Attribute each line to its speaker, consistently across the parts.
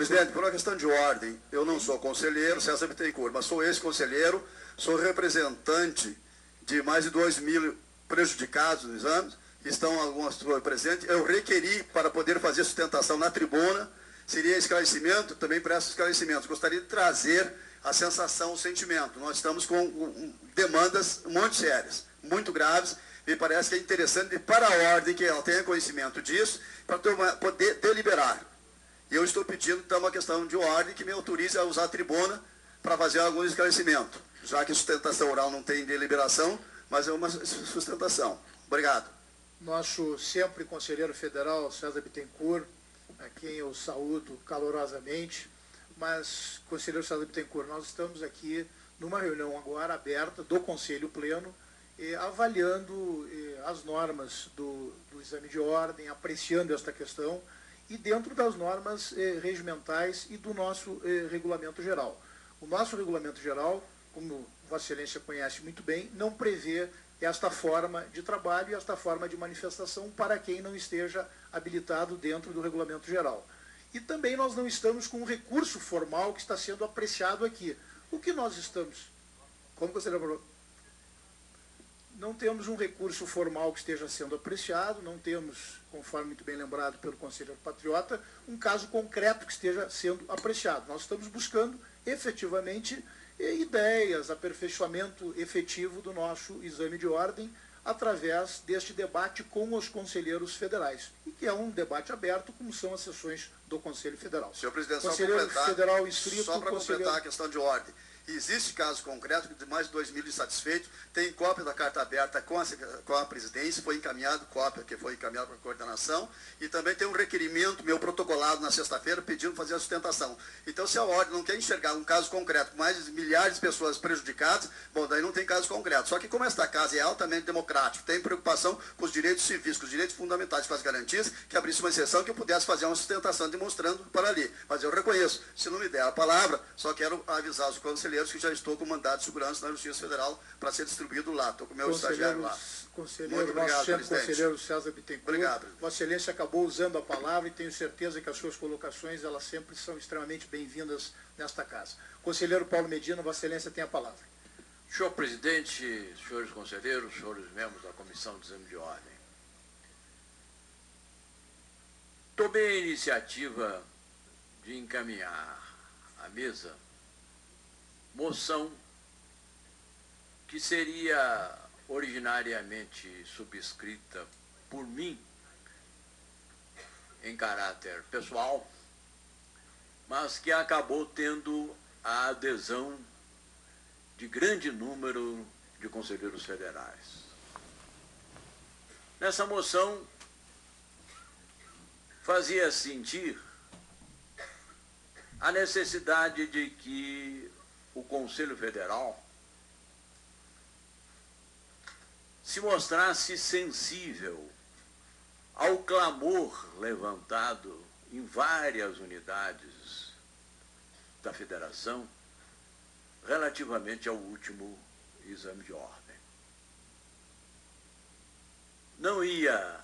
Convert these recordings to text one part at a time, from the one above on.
Speaker 1: Presidente, por uma questão de ordem, eu não sou conselheiro, César Bittencourt, mas sou ex-conselheiro, sou representante de mais de 2.000 prejudicados nos exames, estão algumas pessoas presentes. Eu requeri para poder fazer sustentação na tribuna, seria esclarecimento, também presto esclarecimento. Gostaria de trazer a sensação, o sentimento. Nós estamos com demandas muito sérias, muito graves. Me parece que é interessante, para a ordem, que ela tenha conhecimento disso, para poder deliberar. E eu estou pedindo, então, uma questão de ordem que me autorize a usar a tribuna para fazer algum esclarecimento, já que sustentação oral não tem deliberação, mas é uma sustentação. Obrigado.
Speaker 2: Nosso sempre conselheiro federal, César Bittencourt, a quem eu saúdo calorosamente, mas, conselheiro César Bittencourt, nós estamos aqui numa reunião agora aberta do Conselho Pleno, avaliando as normas do exame de ordem, apreciando esta questão, e dentro das normas regimentais e do nosso regulamento geral. O nosso regulamento geral, como Vossa Excelência conhece muito bem, não prevê esta forma de trabalho e esta forma de manifestação para quem não esteja habilitado dentro do regulamento geral. E também nós não estamos com um recurso formal que está sendo apreciado aqui. O que nós estamos? Como você lembrou? Não temos um recurso formal que esteja sendo apreciado, não temos, conforme muito bem lembrado pelo conselheiro Patriota, um caso concreto que esteja sendo apreciado. Nós estamos buscando, efetivamente, ideias, aperfeiçoamento efetivo do nosso exame de ordem através deste debate com os conselheiros federais, e que é um debate aberto, como são as sessões do Conselho Federal.
Speaker 1: Senhor presidente,
Speaker 2: só
Speaker 1: para completar a questão de ordem. Existe caso concreto de mais de 2.000 insatisfeitos, tem cópia da carta aberta com a presidência, foi encaminhado, cópia que foi encaminhada para a coordenação, e também tem um requerimento meu protocolado na sexta-feira pedindo fazer a sustentação. Então, se a ordem não quer enxergar um caso concreto com mais de milhares de pessoas prejudicadas, bom, daí não tem caso concreto. Só que como esta casa é altamente democrática, tem preocupação com os direitos civis, com os direitos fundamentais, com as garantias, que abrisse uma exceção que eu pudesse fazer uma sustentação demonstrando para ali. Mas eu reconheço, se não me der a palavra, só quero avisar os conselheiros que já estou com mandado de segurança na Justiça Federal para ser distribuído lá. Estou com o meu estagiário lá.
Speaker 2: Muito obrigado, conselheiro César Bittencourt.
Speaker 1: Obrigado.
Speaker 2: Vossa Excelência acabou usando a palavra e tenho certeza que as suas colocações elas sempre são extremamente bem-vindas nesta casa. Conselheiro Paulo Medina, Vossa Excelência tem a palavra.
Speaker 3: Senhor presidente, senhores conselheiros, senhores membros da Comissão de Exame de Ordem. Tomei a iniciativa de encaminhar à mesa moção que seria originariamente subscrita por mim em caráter pessoal, mas que acabou tendo a adesão de grande número de conselheiros federais. Nessa moção fazia sentir a necessidade de que o Conselho Federal se mostrasse sensível ao clamor levantado em várias unidades da Federação relativamente ao último exame de ordem. Não ia,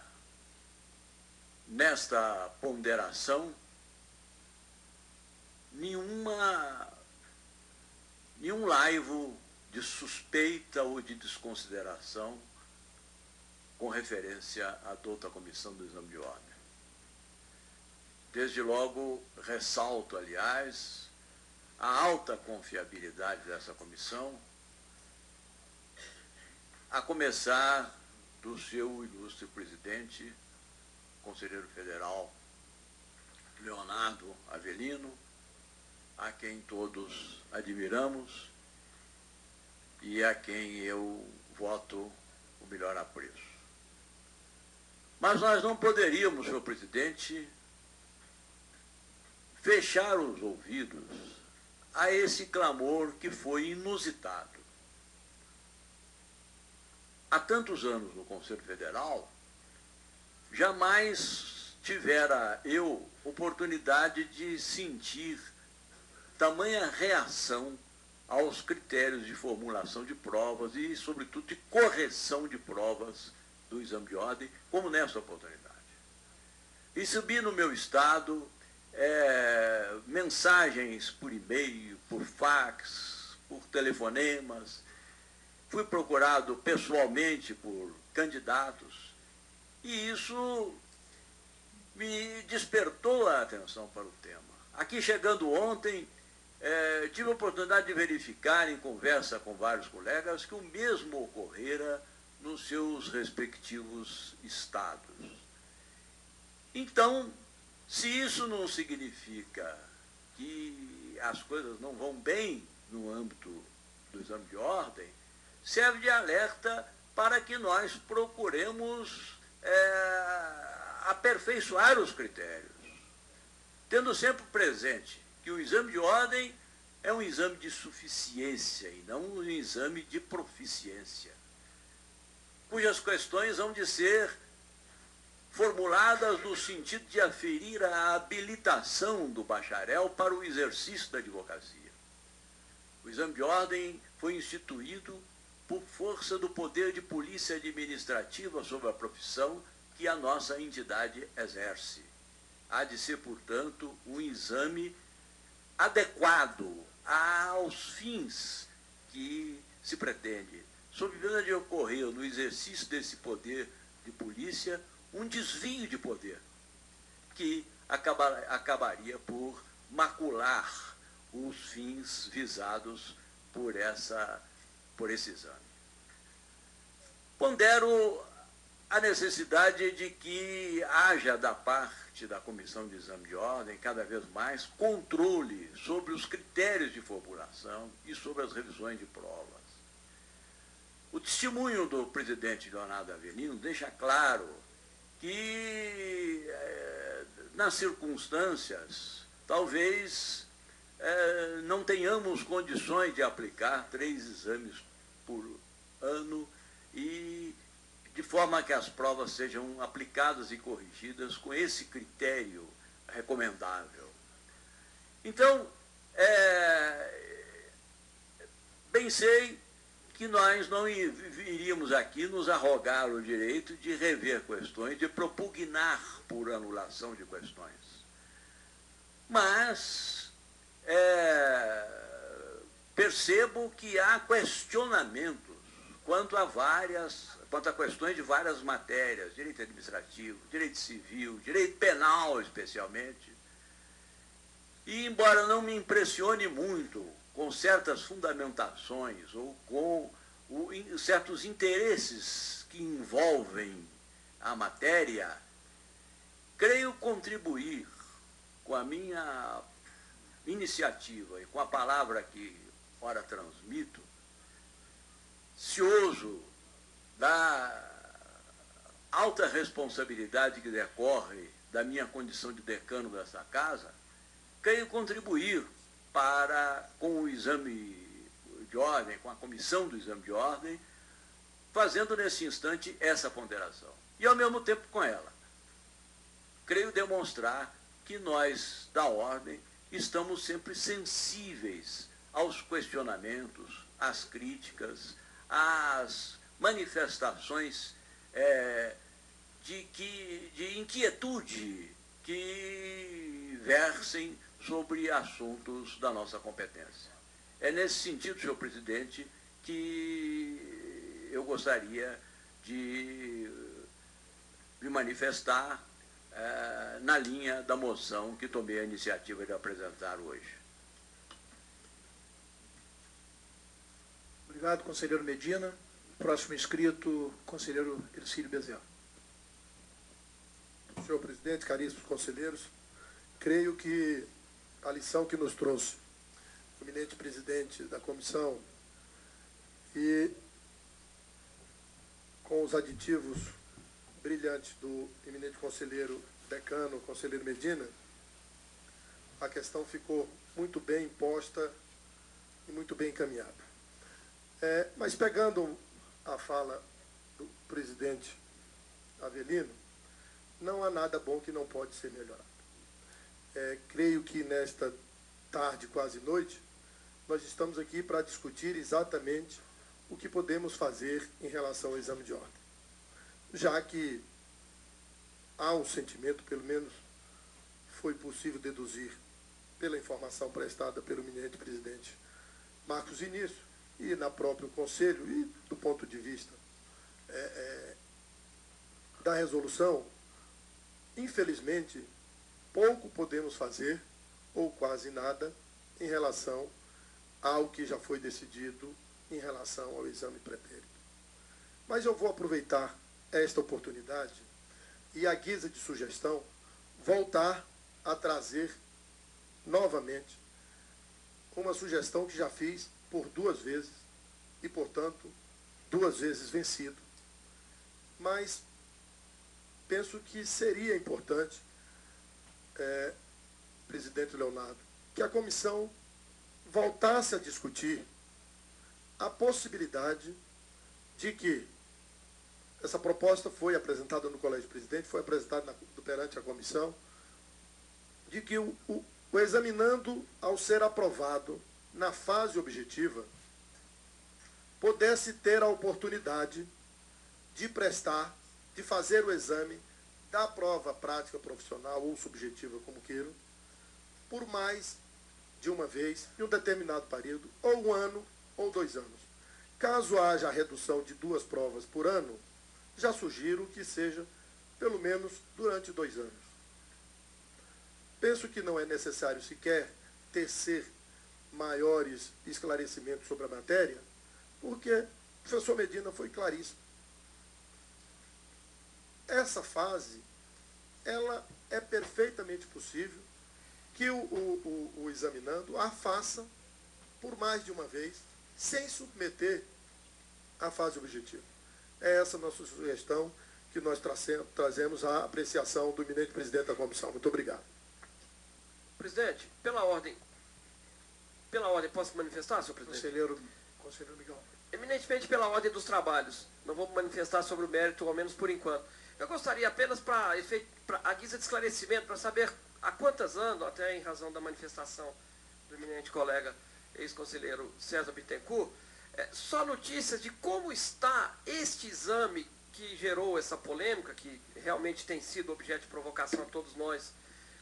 Speaker 3: nesta ponderação, nenhum laivo de suspeita ou de desconsideração com referência à douta comissão do exame de ordem. Desde logo, ressalto, aliás, a alta confiabilidade dessa comissão, a começar do seu ilustre presidente, conselheiro federal Leonardo Avelino, a quem todos admiramos e a quem eu voto o melhor apreço. Mas nós não poderíamos, senhor presidente, fechar os ouvidos a esse clamor que foi inusitado. Há tantos anos no Conselho Federal, jamais tivera eu oportunidade de sentir tamanha reação aos critérios de formulação de provas e, sobretudo, de correção de provas do exame de ordem, como nessa oportunidade. E subi no meu estado, mensagens por e-mail, por fax, por telefonemas. Fui procurado pessoalmente por candidatos e isso me despertou a atenção para o tema. Aqui, chegando ontem, tive a oportunidade de verificar, em conversa com vários colegas, que o mesmo ocorrera nos seus respectivos estados. Então, se isso não significa que as coisas não vão bem no âmbito do exame de ordem, serve de alerta para que nós procuremos aperfeiçoar os critérios, tendo sempre presente que o exame de ordem é um exame de suficiência e não um exame de proficiência, cujas questões hão de ser formuladas no sentido de aferir a habilitação do bacharel para o exercício da advocacia. O exame de ordem foi instituído por força do poder de polícia administrativa sobre a profissão que a nossa entidade exerce. Há de ser, portanto, um exame adequado aos fins que se pretende, sob pena de ocorrer no exercício desse poder de polícia um desvio de poder que acabaria por macular os fins visados por esse exame. Pondero a necessidade de que haja da parte da Comissão de Exame de Ordem, cada vez mais, controle sobre os critérios de formulação e sobre as revisões de provas. O testemunho do presidente Leonardo Avelino deixa claro que, nas circunstâncias, talvez não tenhamos condições de aplicar 3 exames por ano e de forma que as provas sejam aplicadas e corrigidas com esse critério recomendável. Então, bem sei que nós não iríamos aqui nos arrogar o direito de rever questões, de propugnar por anulação de questões. Mas percebo que há questionamentos quanto a questões de várias matérias, direito administrativo, direito civil, direito penal especialmente. E, embora não me impressione muito com certas fundamentações ou com certos interesses que envolvem a matéria, creio contribuir com a minha iniciativa e com a palavra que ora transmito, cioso da alta responsabilidade que decorre da minha condição de decano dessa casa, creio contribuir com o exame de ordem, com a comissão do exame de ordem, fazendo nesse instante essa ponderação. E, ao mesmo tempo, com ela, creio demonstrar que nós, da ordem, estamos sempre sensíveis aos questionamentos, às críticas, às manifestações de inquietude que versem sobre assuntos da nossa competência. É nesse sentido, senhor presidente, que eu gostaria de me manifestar na linha da moção que tomei a iniciativa de apresentar hoje.
Speaker 2: Obrigado, conselheiro Medina. Próximo inscrito, conselheiro Ercílio Bezerra.
Speaker 4: Senhor presidente, caríssimos conselheiros, creio que a lição que nos trouxe o eminente presidente da comissão e com os aditivos brilhantes do eminente conselheiro decano, conselheiro Medina, a questão ficou muito bem posta e muito bem encaminhada. Mas pegando a fala do presidente Avelino, não há nada bom que não pode ser melhorado. Creio que nesta tarde, quase noite, nós estamos aqui para discutir exatamente o que podemos fazer em relação ao exame de ordem. Já que há um sentimento, pelo menos foi possível deduzir pela informação prestada pelo eminente presidente Marcos Vinícius e na próprio Conselho e do ponto de vista da resolução, infelizmente, pouco podemos fazer, ou quase nada, em relação ao que já foi decidido em relação ao exame pretérito. Mas eu vou aproveitar esta oportunidade e, à guisa de sugestão, voltar a trazer novamente uma sugestão que já fiz por 2 vezes e, portanto, 2 vezes vencido. Mas penso que seria importante, presidente Leonardo, que a comissão voltasse a discutir a possibilidade de que essa proposta foi apresentada no Colégio Presidente, foi apresentada perante a comissão, de que o examinando, ao ser aprovado na fase objetiva, pudesse ter a oportunidade de prestar, de fazer o exame da prova prática profissional ou subjetiva, como queiram, por mais de uma vez, em um determinado período, ou 1 ano ou 2 anos. Caso haja a redução de 2 provas por ano, já sugiro que seja pelo menos durante 2 anos. Penso que não é necessário sequer tecer maiores esclarecimentos sobre a matéria, porque o professor Medina foi claríssimo. Essa fase, ela é perfeitamente possível que o examinando a faça por mais de uma vez, sem submeter à fase objetiva. É essa a nossa sugestão que nós trazemos à apreciação do eminente presidente da comissão. Muito obrigado.
Speaker 5: Presidente, pela ordem, posso manifestar, senhor presidente?
Speaker 2: Conselheiro Miguel.
Speaker 5: Eminentemente pela ordem dos trabalhos, não vou manifestar sobre o mérito, ao menos por enquanto. Eu gostaria apenas, a guisa de esclarecimento, para saber há quantas anos, até em razão da manifestação do eminente colega ex-conselheiro César Bittencourt, só notícias de como está este exame que gerou essa polêmica, que realmente tem sido objeto de provocação a todos nós,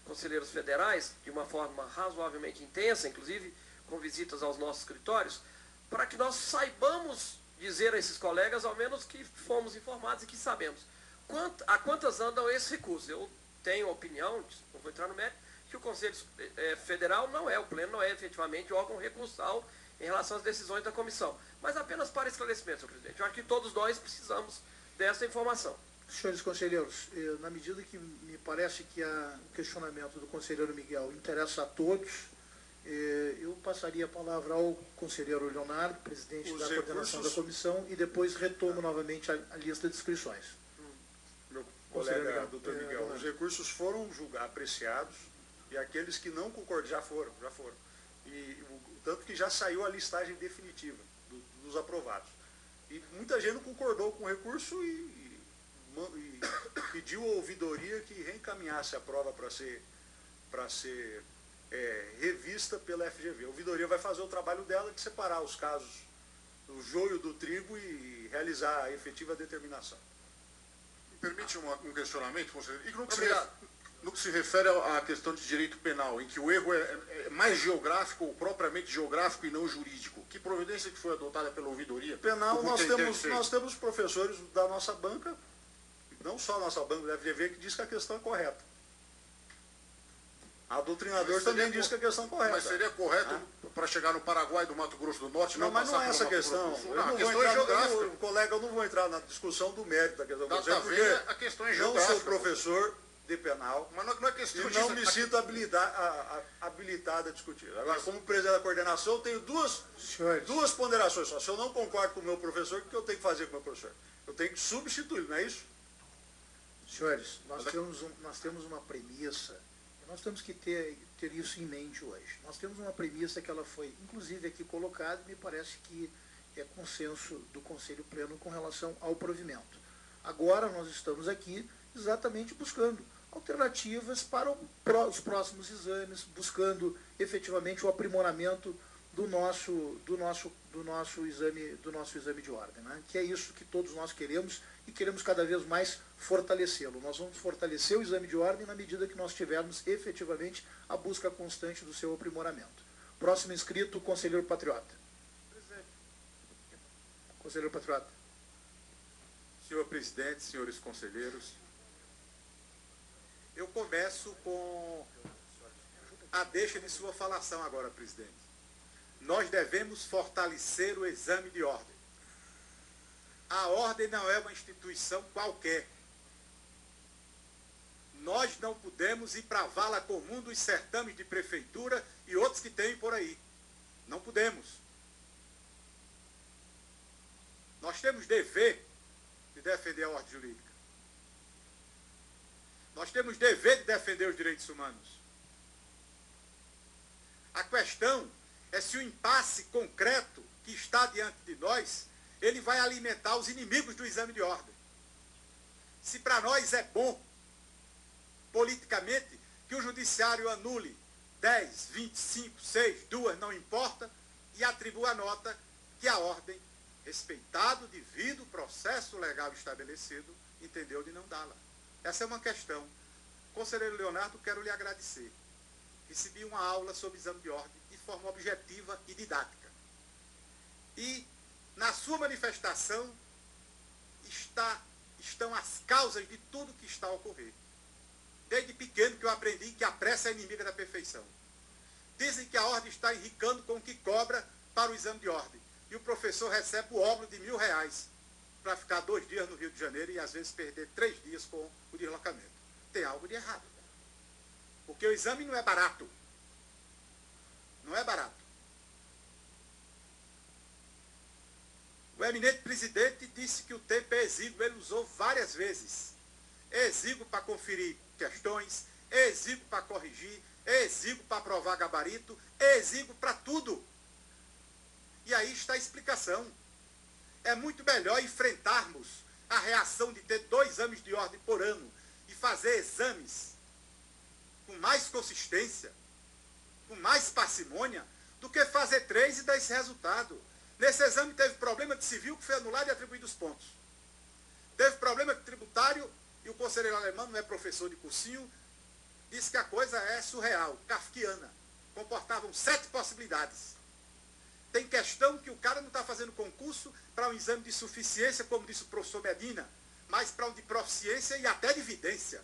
Speaker 5: conselheiros federais, de uma forma razoavelmente intensa, inclusive com visitas aos nossos escritórios, para que nós saibamos dizer a esses colegas, ao menos, que fomos informados e que sabemos. A quantas andam esses recursos? Eu tenho a opinião, não vou entrar no mérito, que o Conselho Federal não é, o Pleno não é efetivamente o órgão recursal em relação às decisões da comissão. Mas apenas para esclarecimento, senhor presidente. Eu acho que todos nós precisamos dessa informação.
Speaker 2: Senhores conselheiros, na medida que me parece que o questionamento do conselheiro Miguel interessa a todos, eu passaria a palavra ao conselheiro Leonardo, presidente da coordenação da comissão, e depois retomo novamente a lista de inscrições.
Speaker 6: Meu colega, doutor Miguel, os recursos foram apreciados e aqueles que não concordam já foram. E tanto que já saiu a listagem definitiva dos aprovados. E muita gente não concordou com o recurso e pediu à ouvidoria que reencaminhasse a prova para ser revista pela FGV. A ouvidoria vai fazer o trabalho dela de separar os casos, o joio do trigo e realizar a efetiva determinação.
Speaker 7: Me permite um questionamento, conselheiro? E no que se refere à questão de direito penal, em que o erro é mais geográfico, ou propriamente geográfico e não jurídico, que providência que foi adotada pela ouvidoria?
Speaker 6: Penal, nós temos professores da nossa banca, não só a nossa banca da FGV, que diz que a questão é correta. A doutrinador também diz que a questão é correta.
Speaker 7: Mas seria correto para chegar no Paraguai do Mato Grosso do Norte?
Speaker 6: Não, mas não é essa a questão.
Speaker 7: A questão é geográfica.
Speaker 6: Colega, eu não vou entrar na discussão do mérito da questão. Porque
Speaker 7: a questão é geográfica.
Speaker 6: Não sou professor de penal,
Speaker 7: mas não é questão
Speaker 6: e não me sinto habilitado a discutir. Agora, como presidente da coordenação, eu tenho duas ponderações só. Se eu não concordo com o meu professor, o que eu tenho que fazer com o meu professor? Eu tenho que substituí-lo, não é isso?
Speaker 2: Senhores, nós temos uma premissa, e nós temos que ter isso em mente hoje. Nós temos uma premissa que ela foi, inclusive, aqui colocada, e me parece que é consenso do Conselho Pleno com relação ao provimento. Agora nós estamos aqui exatamente buscando alternativas para os próximos exames, buscando efetivamente o aprimoramento do nosso exame de ordem, né? Que é isso que todos nós queremos e queremos cada vez mais fortalecê-lo. Nós vamos fortalecer o exame de ordem na medida que nós tivermos efetivamente a busca constante do seu aprimoramento. Próximo inscrito, conselheiro Patriota.
Speaker 8: Presidente.
Speaker 2: Conselheiro Patriota.
Speaker 9: Senhor presidente, senhores conselheiros, eu começo com a deixa de sua falação agora, presidente. Nós devemos fortalecer o exame de ordem. A ordem não é uma instituição qualquer. Nós não podemos ir para a vala comum dos certames de prefeitura e outros que tem por aí. Não podemos. Nós temos dever de defender a ordem jurídica. Nós temos dever de defender os direitos humanos. A questão é se o impasse concreto que está diante de nós, ele vai alimentar os inimigos do exame de ordem. Se para nós é bom, politicamente, que o judiciário anule 10, 25, 6, 2, não importa, e atribua a nota que a ordem, respeitado o devido processo legal estabelecido, entendeu de não dá-la. Essa é uma questão. Conselheiro Leonardo, quero lhe agradecer. Recebi uma aula sobre exame de ordem de forma objetiva e didática. E, na sua manifestação, estão as causas de tudo que está a ocorrer. Desde pequeno que eu aprendi que a pressa é inimiga da perfeição. Dizem que a ordem está enricando com o que cobra para o exame de ordem. E o professor recebe o óbolo de R$1.000 para ficar 2 dias no Rio de Janeiro e, às vezes, perder 3 dias com o deslocamento. Tem algo de errado. Porque o exame não é barato. Não é barato. O eminente presidente disse que o tempo é exíguo. Ele usou várias vezes. É exíguo para conferir questões, é exíguo para corrigir, é exíguo para aprovar gabarito, é exíguo para tudo. E aí está a explicação. É muito melhor enfrentarmos a reação de ter 2 exames de ordem por ano e fazer exames com mais consistência, com mais parcimônia, do que fazer 3 e dar esse resultado. Nesse exame teve problema de civil que foi anulado e atribuído os pontos. Teve problema de tributário e o conselheiro alemão, não é professor de cursinho, disse que a coisa é surreal, kafkiana. Comportavam 7 possibilidades. Tem questão que o cara não está fazendo concurso para um exame de suficiência, como disse o professor Medina, mas para um de proficiência e até de evidência.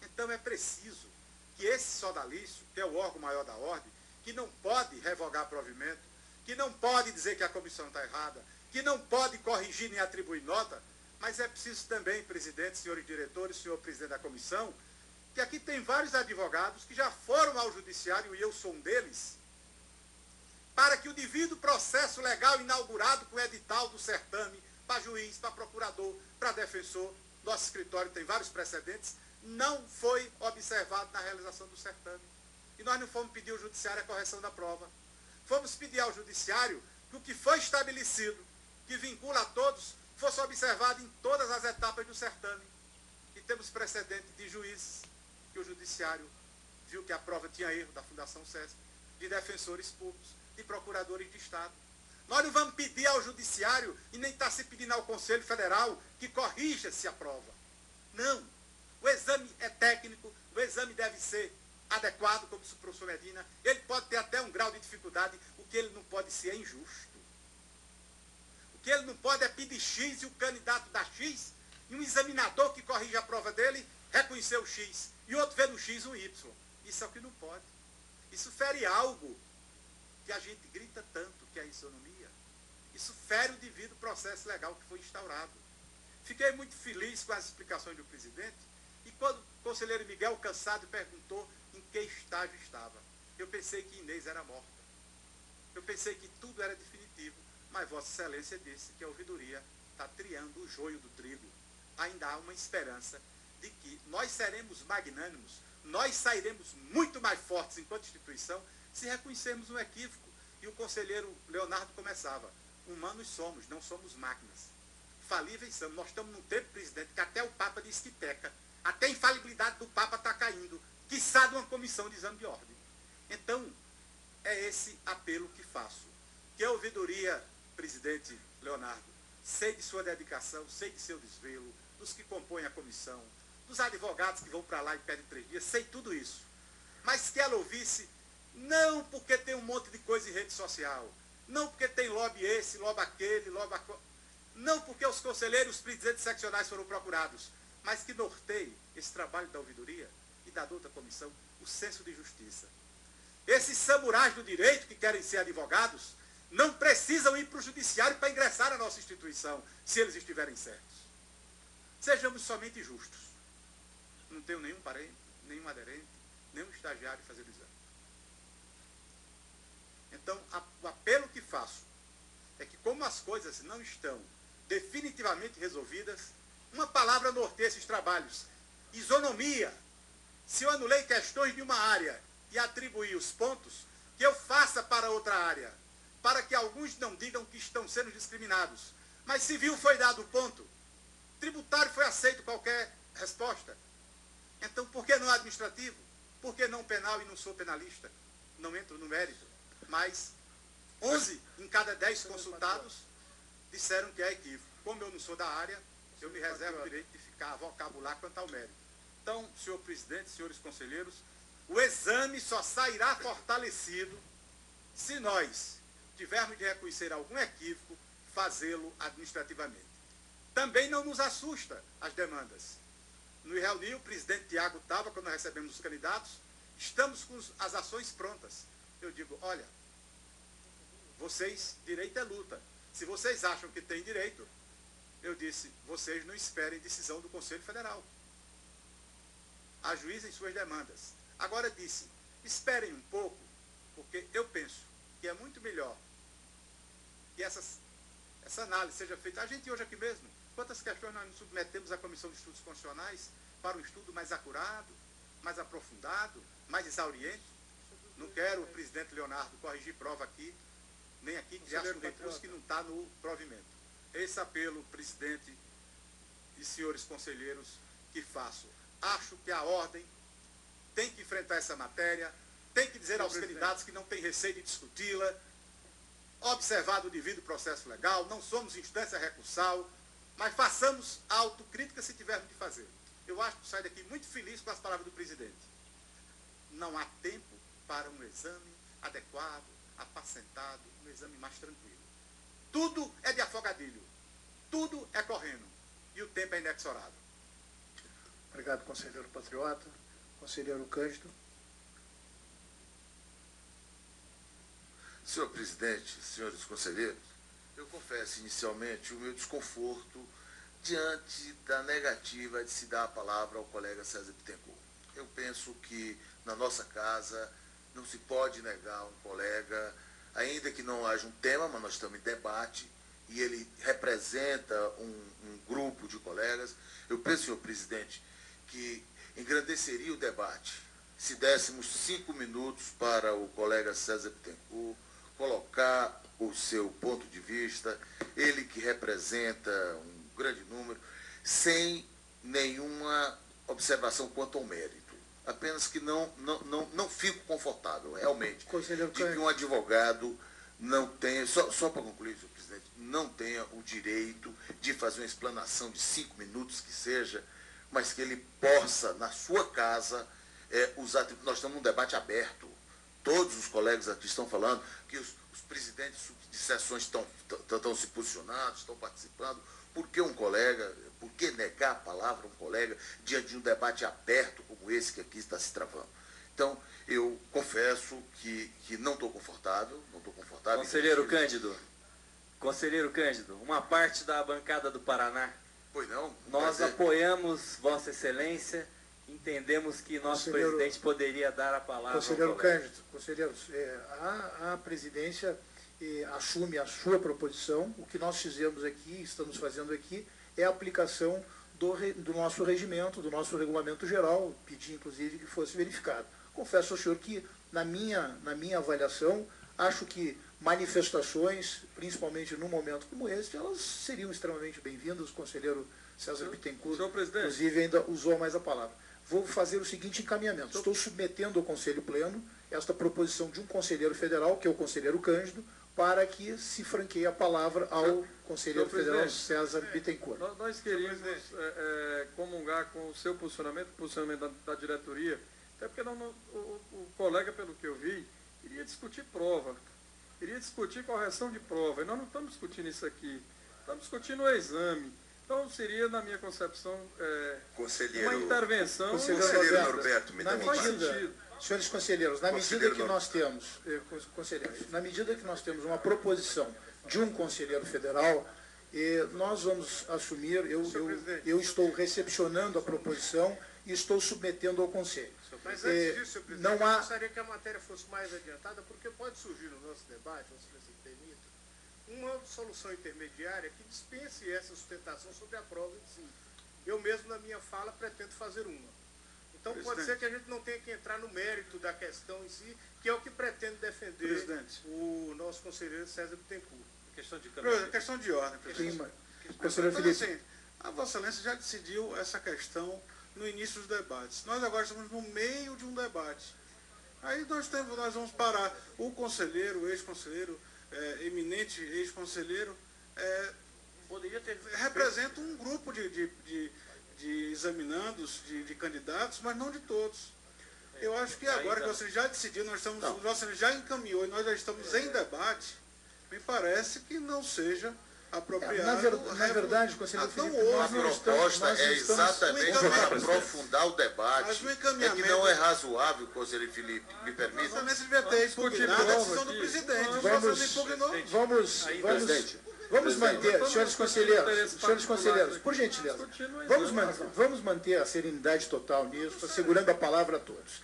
Speaker 9: Então é preciso que esse sodalício, que é o órgão maior da ordem, que não pode revogar provimento, que não pode dizer que a comissão está errada, que não pode corrigir nem atribuir nota, mas é preciso também, presidente, senhores diretores, senhor presidente da comissão, que aqui tem vários advogados que já foram ao judiciário, e eu sou um deles, para que o devido processo legal inaugurado com o edital do certame, para juiz, para procurador, para defensor, nosso escritório tem vários precedentes, não foi observado na realização do certame. E nós não fomos pedir ao judiciário a correção da prova. Fomos pedir ao judiciário que o que foi estabelecido, que vincula a todos, fosse observado em todas as etapas do certame. E temos precedente de juízes, que o judiciário viu que a prova tinha erro da Fundação SESC, de defensores públicos, de procuradores de Estado. Nós não vamos pedir ao judiciário e nem está se pedindo ao Conselho Federal que corrija-se a prova. Não. O exame é técnico, o exame deve ser adequado, como disse o professor Medina. Ele pode ter até um grau de dificuldade, o que ele não pode ser é injusto. O que ele não pode é pedir X e o candidato dá X, e um examinador que corrige a prova dele reconhecer o X, e outro vê no X um Y. Isso é o que não pode. Isso fere algo que a gente grita tanto, que é a isonomia. Isso fere o devido processo legal que foi instaurado. Fiquei muito feliz com as explicações do presidente, e quando o conselheiro Miguel, cansado, perguntou em que estágio estava, eu pensei que Inês era morta. Eu pensei que tudo era definitivo, mas Vossa Excelência disse que a ouvidoria está triando o joio do trigo. Ainda há uma esperança de que nós seremos magnânimos, nós sairemos muito mais fortes enquanto instituição, se reconhecermos um equívoco. E o conselheiro Leonardo começava: humanos somos, não somos máquinas. Falíveis somos. Nós estamos num tempo, presidente, que até o Papa diz que peca. Até a infalibilidade do Papa está caindo, quiçá de uma comissão de exame de ordem. Então, é esse apelo que faço. Que a ouvidoria, presidente Leonardo, sei de sua dedicação, sei de seu desvelo, dos que compõem a comissão, dos advogados que vão para lá e pedem 3 dias, sei tudo isso. Mas que ela ouvisse, não porque tem um monte de coisa em rede social, não porque tem lobby esse, lobby aquele, não porque os conselheiros, os presidentes seccionais foram procurados, mas que norteie esse trabalho da ouvidoria e da outra comissão o senso de justiça. Esses samurais do direito que querem ser advogados não precisam ir para o judiciário para ingressar na nossa instituição, se eles estiverem certos. Sejamos somente justos. Não tenho nenhum parente, nenhum aderente, nenhum estagiário fazendo exame. Então, o apelo que faço é que, como as coisas não estão definitivamente resolvidas, uma palavra norteia esses trabalhos. Isonomia. Se eu anulei questões de uma área e atribuí os pontos, que eu faça para outra área, para que alguns não digam que estão sendo discriminados. Mas civil foi dado o ponto, tributário foi aceito qualquer resposta. Então, por que não administrativo? Por que não penal e não sou penalista? Não entro no mérito. Mas 11 em cada 10 consultados disseram que é equívoco. Como eu não sou da área, eu me reservo o direito de ficar a vocabular quanto ao mérito. Então, senhor presidente, senhores conselheiros, o exame só sairá fortalecido se nós tivermos de reconhecer algum equívoco, fazê-lo administrativamente. Também não nos assusta as demandas. No reunião, o presidente Tiago estava, quando nós recebemos os candidatos, estamos com as ações prontas. Eu digo, olha, vocês, direito é luta. Se vocês acham que tem direito, eu disse, vocês não esperem decisão do Conselho Federal. Ajuizem suas demandas. Agora disse, esperem um pouco, porque eu penso que é muito melhor que essa análise seja feita. A gente hoje aqui mesmo, quantas questões nós nos submetemos à Comissão de Estudos Constitucionais para um estudo mais acurado, mais aprofundado, mais exauriente? Não quero o presidente Leonardo corrigir prova aqui, nem aqui criar um recurso que não está no provimento. Esse apelo, presidente e senhores conselheiros, que faço. Acho que a ordem tem que enfrentar essa matéria, tem que dizer aos candidatos que não tem receio de discuti-la, observado o devido processo legal, não somos instância recursal, mas façamos a autocrítica se tivermos de fazer. Eu acho que saio daqui muito feliz com as palavras do presidente. Não há tempo para um exame adequado, apacentado, um exame mais tranquilo. Tudo é de afogadilho, tudo é correndo, e o tempo é inexorável.
Speaker 2: Obrigado, conselheiro Patriota. Conselheiro Cândido.
Speaker 8: Senhor presidente, senhores conselheiros, eu confesso inicialmente o meu desconforto diante da negativa de se dar a palavra ao colega César Bittencourt. Eu penso que na nossa casa não se pode negar um colega, ainda que não haja um tema, mas nós estamos em debate, e ele representa um grupo de colegas. Eu penso, senhor presidente, que engrandeceria o debate se dessemos 5 minutos para o colega César Bittencourt colocar o seu ponto de vista, ele que representa um grande número, sem nenhuma observação quanto ao mérito. Apenas que não fico confortável, realmente, de que um advogado não tenha, só para concluir, senhor presidente, não tenha o direito de fazer uma explanação de 5 minutos que seja, mas que ele possa, na sua casa, usar. Nós estamos num debate aberto. Todos os colegas aqui estão falando que os presidentes de sessões estão se posicionando, estão participando. Por que um colega, por que negar a palavra a um colega diante de um debate aberto como esse que aqui está se travando? Então, eu confesso que não estou confortável,
Speaker 10: Conselheiro Cândido, uma parte da bancada do Paraná.
Speaker 8: Pois não.
Speaker 10: Nós apoiamos Vossa Excelência, entendemos que nosso presidente poderia dar a palavra.
Speaker 2: Conselheiro Cândido, conselheiros, a presidência assume a sua proposição. O que nós fizemos aqui, estamos fazendo aqui, é a aplicação do nosso regimento, do nosso regulamento geral, pedi inclusive que fosse verificado. Confesso ao senhor que, na minha avaliação, acho que manifestações, principalmente num momento como este, elas seriam extremamente bem-vindas. O conselheiro César Bittencourt, inclusive, ainda usou mais a palavra. Vou fazer o seguinte encaminhamento. Estou submetendo ao Conselho Pleno esta proposição de um conselheiro federal, que é o conselheiro Cândido, para que se franqueie a palavra ao conselheiro federal César Bittencourt.
Speaker 11: Nós queríamos comungar com o seu posicionamento, o posicionamento da diretoria, até porque o colega, pelo que eu vi, iria discutir prova, iria discutir correção de prova, e nós não estamos discutindo isso aqui, estamos discutindo o exame. Então seria, na minha concepção, uma intervenção...
Speaker 2: Conselheiro Norberto, me dá uma medida, senhores conselheiros, na medida que nós temos, na medida que nós temos uma proposição de um conselheiro federal, nós vamos assumir, eu estou recepcionando a proposição e estou submetendo ao Conselho.
Speaker 12: Mas antes disso, senhor presidente, eu gostaria que a matéria fosse mais adiantada, porque pode surgir no nosso debate, se você permita, uma solução intermediária que dispense essa sustentação sobre a prova em si. Eu mesmo, na minha fala, pretendo fazer uma. Então, pode ser que a gente não tenha que entrar no mérito da questão em si, que é o que pretende defender o nosso conselheiro César Bittencourt.
Speaker 6: Questão de ordem, presidente.
Speaker 2: Conselheiro Felipe.
Speaker 6: Assim, a Vossa Excelência já decidiu essa questão no início dos debates. Nós agora estamos no meio de um debate. Aí nós vamos parar. O conselheiro, o ex-conselheiro, eminente ex-conselheiro, representa um grupo de examinandos, de candidatos, mas não de todos. Eu acho que agora que você já decidiu, você já encaminhou e nós já estamos em debate, me parece que não seja apropriado.
Speaker 2: Na verdade, conselheiro Felipe,
Speaker 8: a proposta é exatamente para aprofundar o debate. É que não é razoável, conselheiro Felipe, me permita.
Speaker 6: Vossa Excelência devia ter impugnado a decisão do presidente.
Speaker 2: Vamos manter, senhores conselheiros, por gentileza, vamos manter a serenidade total nisso, assegurando a palavra a todos.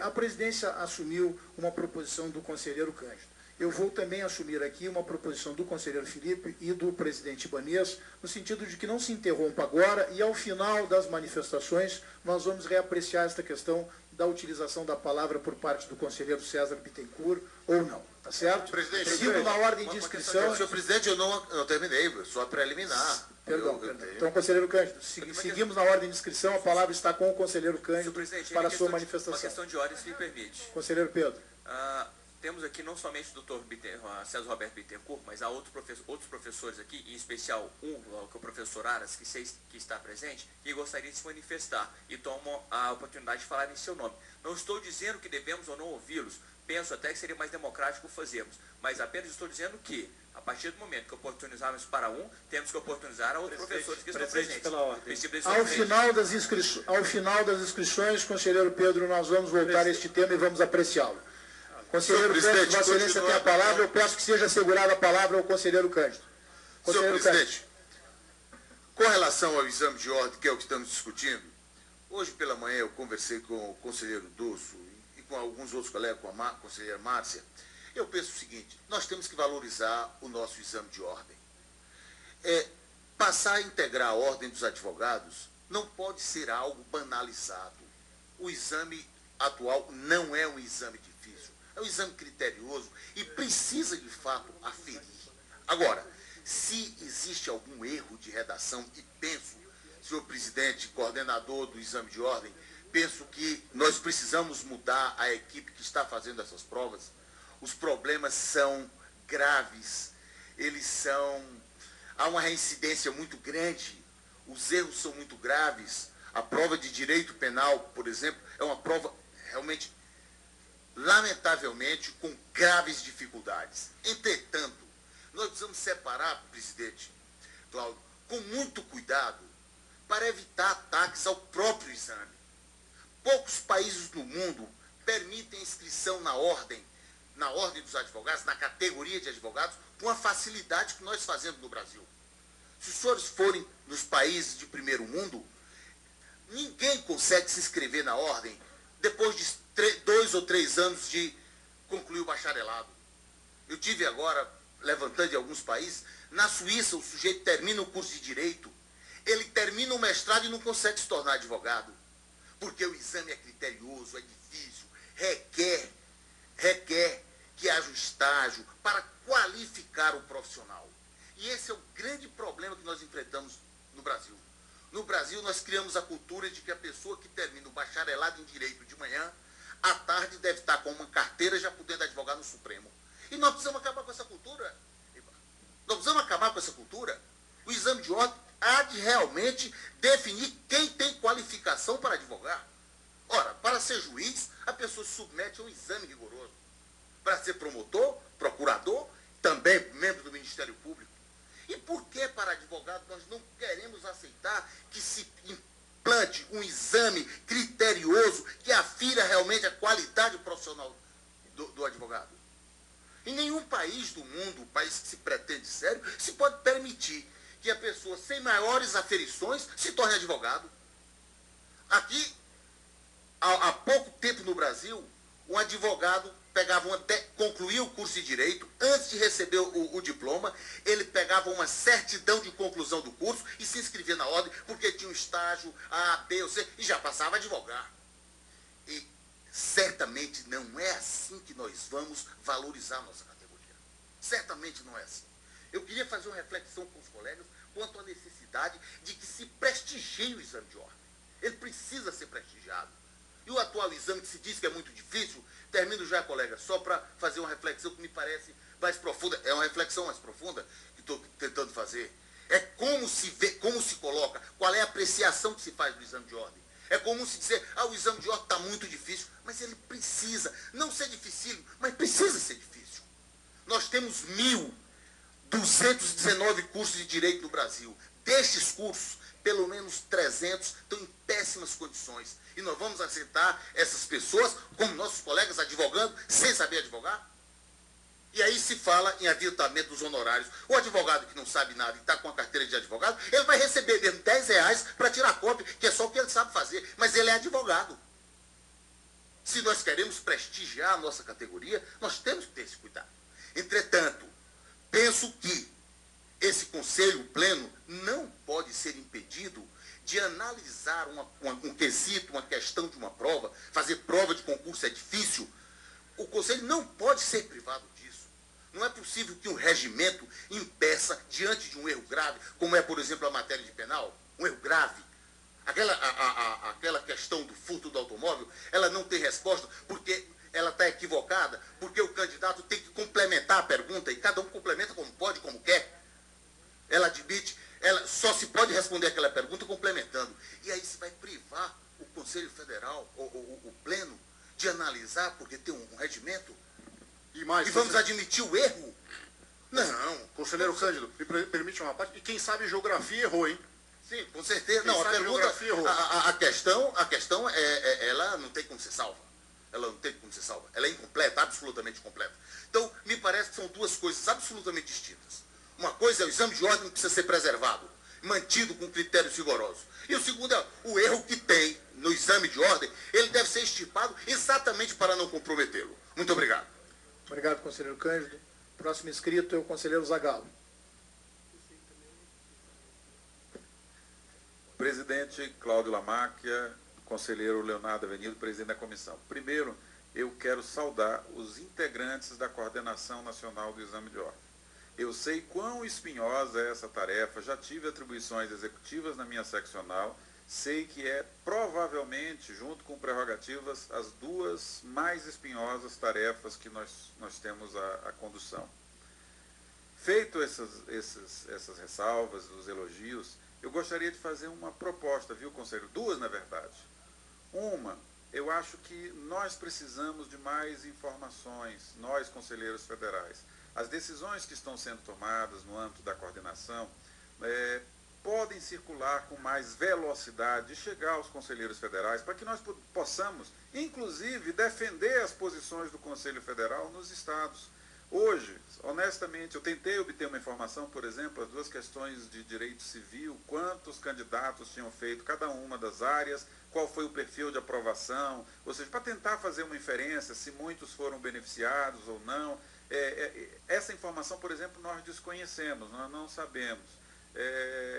Speaker 2: A presidência assumiu uma proposição do conselheiro Cândido. Eu vou também assumir aqui uma proposição do conselheiro Felipe e do presidente Ibanez, no sentido de que não se interrompa agora e, ao final das manifestações, nós vamos reapreciar esta questão da utilização da palavra por parte do conselheiro César Bittencourt ou não. Tá certo?
Speaker 8: Presidente,
Speaker 2: sigo na ordem de inscrição.
Speaker 8: Senhor presidente, eu não terminei, só preliminar.
Speaker 2: Perdão. Então, conselheiro Cândido, seguimos na ordem de inscrição, a palavra está com o conselheiro Cândido para a sua manifestação.
Speaker 13: Uma questão de ordem, se me permite.
Speaker 2: Conselheiro Pedro.
Speaker 13: Temos aqui não somente o doutor César Roberto Bittencourt, mas há outros professores aqui, em especial que é o professor Aras, que está presente, que gostaria de se manifestar e tomam a oportunidade de falar em seu nome. Não estou dizendo que devemos ou não ouvi-los, penso até que seria mais democrático fazermos, mas apenas estou dizendo que, a partir do momento que oportunizarmos para temos que oportunizar a outros professores que estão presentes.
Speaker 2: Ao final das inscrições, conselheiro Pedro, nós vamos voltar a este tema e vamos apreciá-lo. Conselheiro Cândido, Vossa Excelência tem a palavra, eu peço que seja assegurada a palavra ao conselheiro Cândido.
Speaker 8: Senhor presidente, com relação ao exame de ordem, que é o que estamos discutindo, hoje pela manhã eu conversei com o conselheiro Dulso e com alguns outros colegas, com a conselheira Márcia. Eu penso o seguinte, nós temos que valorizar o nosso exame de ordem. Passar a integrar a ordem dos advogados não pode ser algo banalizado. O exame atual não é um exame difícil. É um exame criterioso e precisa, de fato, aferir. Agora, se existe algum erro de redação, e penso, senhor presidente, coordenador do exame de ordem, penso que nós precisamos mudar a equipe que está fazendo essas provas. Os problemas são graves, há uma reincidência muito grande, os erros são muito graves. A prova de direito penal, por exemplo, é uma prova realmente, lamentavelmente, com graves dificuldades. Entretanto, nós precisamos separar, presidente Cláudio, com muito cuidado, para evitar ataques ao próprio exame. Poucos países do mundo permitem inscrição na ordem dos advogados, na categoria de advogados, com a facilidade que nós fazemos no Brasil. Se os senhores forem nos países de primeiro mundo, ninguém consegue se inscrever na ordem depois de 2 ou 3 anos de concluir o bacharelado. Eu tive agora, levantando em alguns países, na Suíça o sujeito termina o curso de Direito, ele termina o mestrado e não consegue se tornar advogado, porque o exame é criterioso, é difícil, requer que haja um estágio para qualificar o profissional. E esse é o grande problema que nós enfrentamos no Brasil. No Brasil, nós criamos a cultura de que a pessoa que termina o bacharelado em Direito de manhã, à tarde deve estar com uma carteira já podendo advogar no Supremo. E nós precisamos acabar com essa cultura. Nós precisamos acabar com essa cultura. O exame de ordem há de realmente definir quem tem qualificação para advogar. Ora, para ser juiz, a pessoa se submete a um exame rigoroso. Para ser promotor, procurador, também membro do Ministério Público. E por que para advogado nós não queremos aceitar que se implante um exame criterioso que afira realmente a qualidade profissional do advogado? Em nenhum país do mundo, país que se pretende sério, se pode permitir que a pessoa sem maiores aferições se torne advogado. Aqui, há pouco tempo no Brasil, um advogado concluía o curso de Direito, antes de receber o diploma, ele pegava uma certidão de conclusão do curso e se inscrevia na ordem, porque tinha um estágio A, B ou C, e já passava a advogar. E certamente não é assim que nós vamos valorizar a nossa categoria. Certamente não é assim. Eu queria fazer uma reflexão com os colegas quanto à necessidade de que se prestigie o exame de ordem. Ele precisa ser prestigiado. E o atual exame, que se diz que é muito difícil, termino já, colega, só para fazer uma reflexão que me parece mais profunda. É uma reflexão mais profunda que estou tentando fazer. É como se vê, como se coloca, qual é a apreciação que se faz do exame de ordem. É comum se dizer, o exame de ordem está muito difícil, mas ele precisa, não ser dificílimo, mas precisa ser difícil. Nós temos 1.219 cursos de Direito no Brasil. Destes cursos, pelo menos 300 estão em péssimas condições. E nós vamos aceitar essas pessoas como nossos colegas advogando sem saber advogar? E aí se fala em aviltamento dos honorários. O advogado que não sabe nada e está com a carteira de advogado, ele vai receber mesmo R$10 para tirar cópia, que é só o que ele sabe fazer. Mas ele é advogado. Se nós queremos prestigiar a nossa categoria, nós temos que ter esse cuidado. Entretanto, penso que esse Conselho Pleno não pode ser impedido de analisar um quesito, uma questão de uma prova. Fazer prova de concurso é difícil. O Conselho não pode ser privado disso. Não é possível que um regimento impeça, diante de um erro grave, como é, por exemplo, a matéria de penal, um erro grave. Aquela questão do furto do automóvel, ela não tem resposta porque ela está equivocada, porque o candidato tem que complementar a pergunta, e cada um complementa como pode, como quer. Ela admite, ela só se pode responder aquela pergunta complementando. E aí se vai privar o Conselho Federal, o Pleno, de analisar, porque tem um regimento, e vamos admitir o erro? Não.
Speaker 7: Conselheiro Cândido, me permite uma parte, e quem sabe geografia errou, hein?
Speaker 8: Sim, com certeza. Não, a pergunta, a questão ela não tem como ser salva. Ela não tem como ser salva. Ela é incompleta, absolutamente incompleta. Então, me parece que são duas coisas absolutamente distintas. Uma coisa é o exame de ordem que precisa ser preservado, mantido com critérios rigorosos. E o segundo é o erro que tem no exame de ordem, ele deve ser extirpado exatamente para não comprometê-lo. Muito obrigado.
Speaker 2: Obrigado, conselheiro Cândido. Próximo inscrito é o conselheiro Zagallo.
Speaker 14: Presidente Cláudio Lamáquia, conselheiro Leonardo Avenido, presidente da comissão. Primeiro, eu quero saudar os integrantes da Coordenação Nacional do Exame de Ordem. Eu sei quão espinhosa é essa tarefa, já tive atribuições executivas na minha seccional, sei que é provavelmente, junto com prerrogativas, as duas mais espinhosas tarefas que nós temos a condução. Feito essas ressalvas, os elogios, eu gostaria de fazer uma proposta, viu, conselheiro? Duas, na verdade. Uma, eu acho que nós precisamos de mais informações, nós, conselheiros federais. As decisões que estão sendo tomadas no âmbito da coordenação podem circular com mais velocidade e chegar aos conselheiros federais para que nós possamos, inclusive, defender as posições do Conselho Federal nos estados. Hoje, honestamente, eu tentei obter uma informação, por exemplo, as duas questões de direito civil, quantos candidatos tinham feito cada uma das áreas, qual foi o perfil de aprovação, ou seja, para tentar fazer uma inferência se muitos foram beneficiados ou não. Essa informação, por exemplo, nós desconhecemos, nós não sabemos.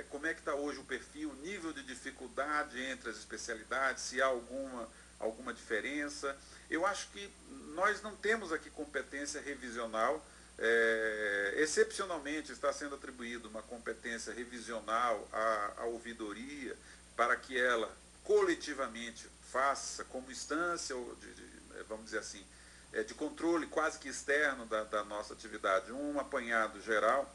Speaker 14: Como é que está hoje o perfil, o nível de dificuldade entre as especialidades, se há alguma diferença. Eu acho que nós não temos aqui competência revisional. Excepcionalmente está sendo atribuída uma competência revisional à ouvidoria para que ela coletivamente faça como instância vamos dizer assim, de controle quase que externo da nossa atividade, um apanhado geral,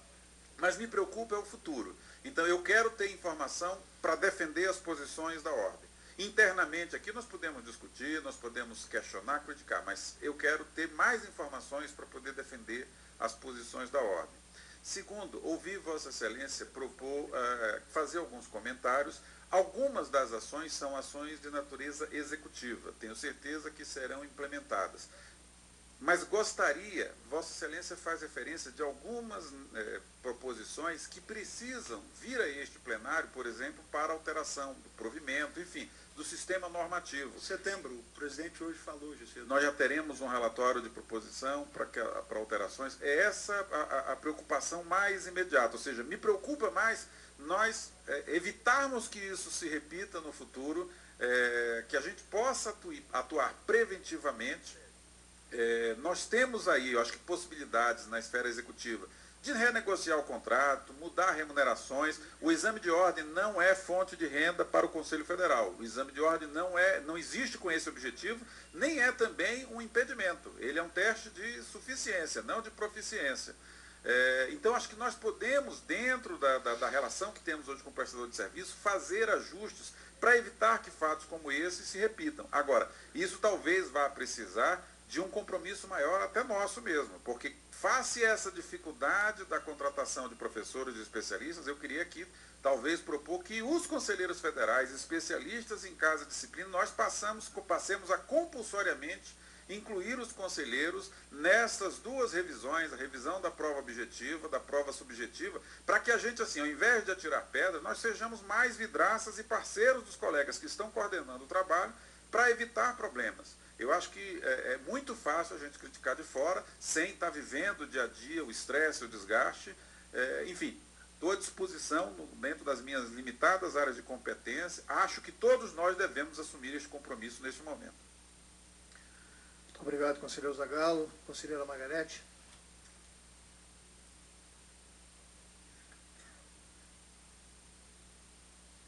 Speaker 14: mas me preocupa é o futuro. Então eu quero ter informação para defender as posições da ordem. Internamente aqui nós podemos discutir, nós podemos questionar, criticar, mas eu quero ter mais informações para poder defender as posições da ordem. Segundo, ouvi Vossa Excelência propor fazer alguns comentários. Algumas das ações são ações de natureza executiva, tenho certeza que serão implementadas. Mas gostaria, Vossa Excelência faz referência de algumas proposições que precisam vir a este plenário, por exemplo, para alteração do provimento, enfim, do sistema normativo.
Speaker 6: Setembro, o presidente hoje falou, Juscelino.
Speaker 14: Nós já teremos um relatório de proposição para alterações. É essa a preocupação mais imediata, ou seja, me preocupa mais nós evitarmos que isso se repita no futuro, que a gente possa atuar preventivamente. Nós temos aí, eu acho que possibilidades na esfera executiva de renegociar o contrato, mudar remunerações. O exame de ordem não é fonte de renda para o Conselho Federal. O exame de ordem não existe com esse objetivo, nem é também um impedimento. Ele é um teste de suficiência, não de proficiência. Então, acho que nós podemos, dentro da relação que temos hoje com o prestador de serviço, fazer ajustes para evitar que fatos como esse se repitam. Agora, isso talvez vá precisar de um compromisso maior até nosso mesmo, porque face a essa dificuldade da contratação de professores e especialistas, eu queria aqui talvez propor que os conselheiros federais, especialistas em cada disciplina, nós passemos a compulsoriamente incluir os conselheiros nessas duas revisões, a revisão da prova objetiva, da prova subjetiva, para que a gente, assim, ao invés de atirar pedra, nós sejamos mais vidraças e parceiros dos colegas que estão coordenando o trabalho para evitar problemas. Eu acho que é muito fácil a gente criticar de fora, sem estar vivendo o dia a dia, o estresse, o desgaste. Enfim, estou à disposição, dentro das minhas limitadas áreas de competência. Acho que todos nós devemos assumir este compromisso neste momento.
Speaker 2: Muito obrigado, conselheiro Zagallo. Conselheira Margarete.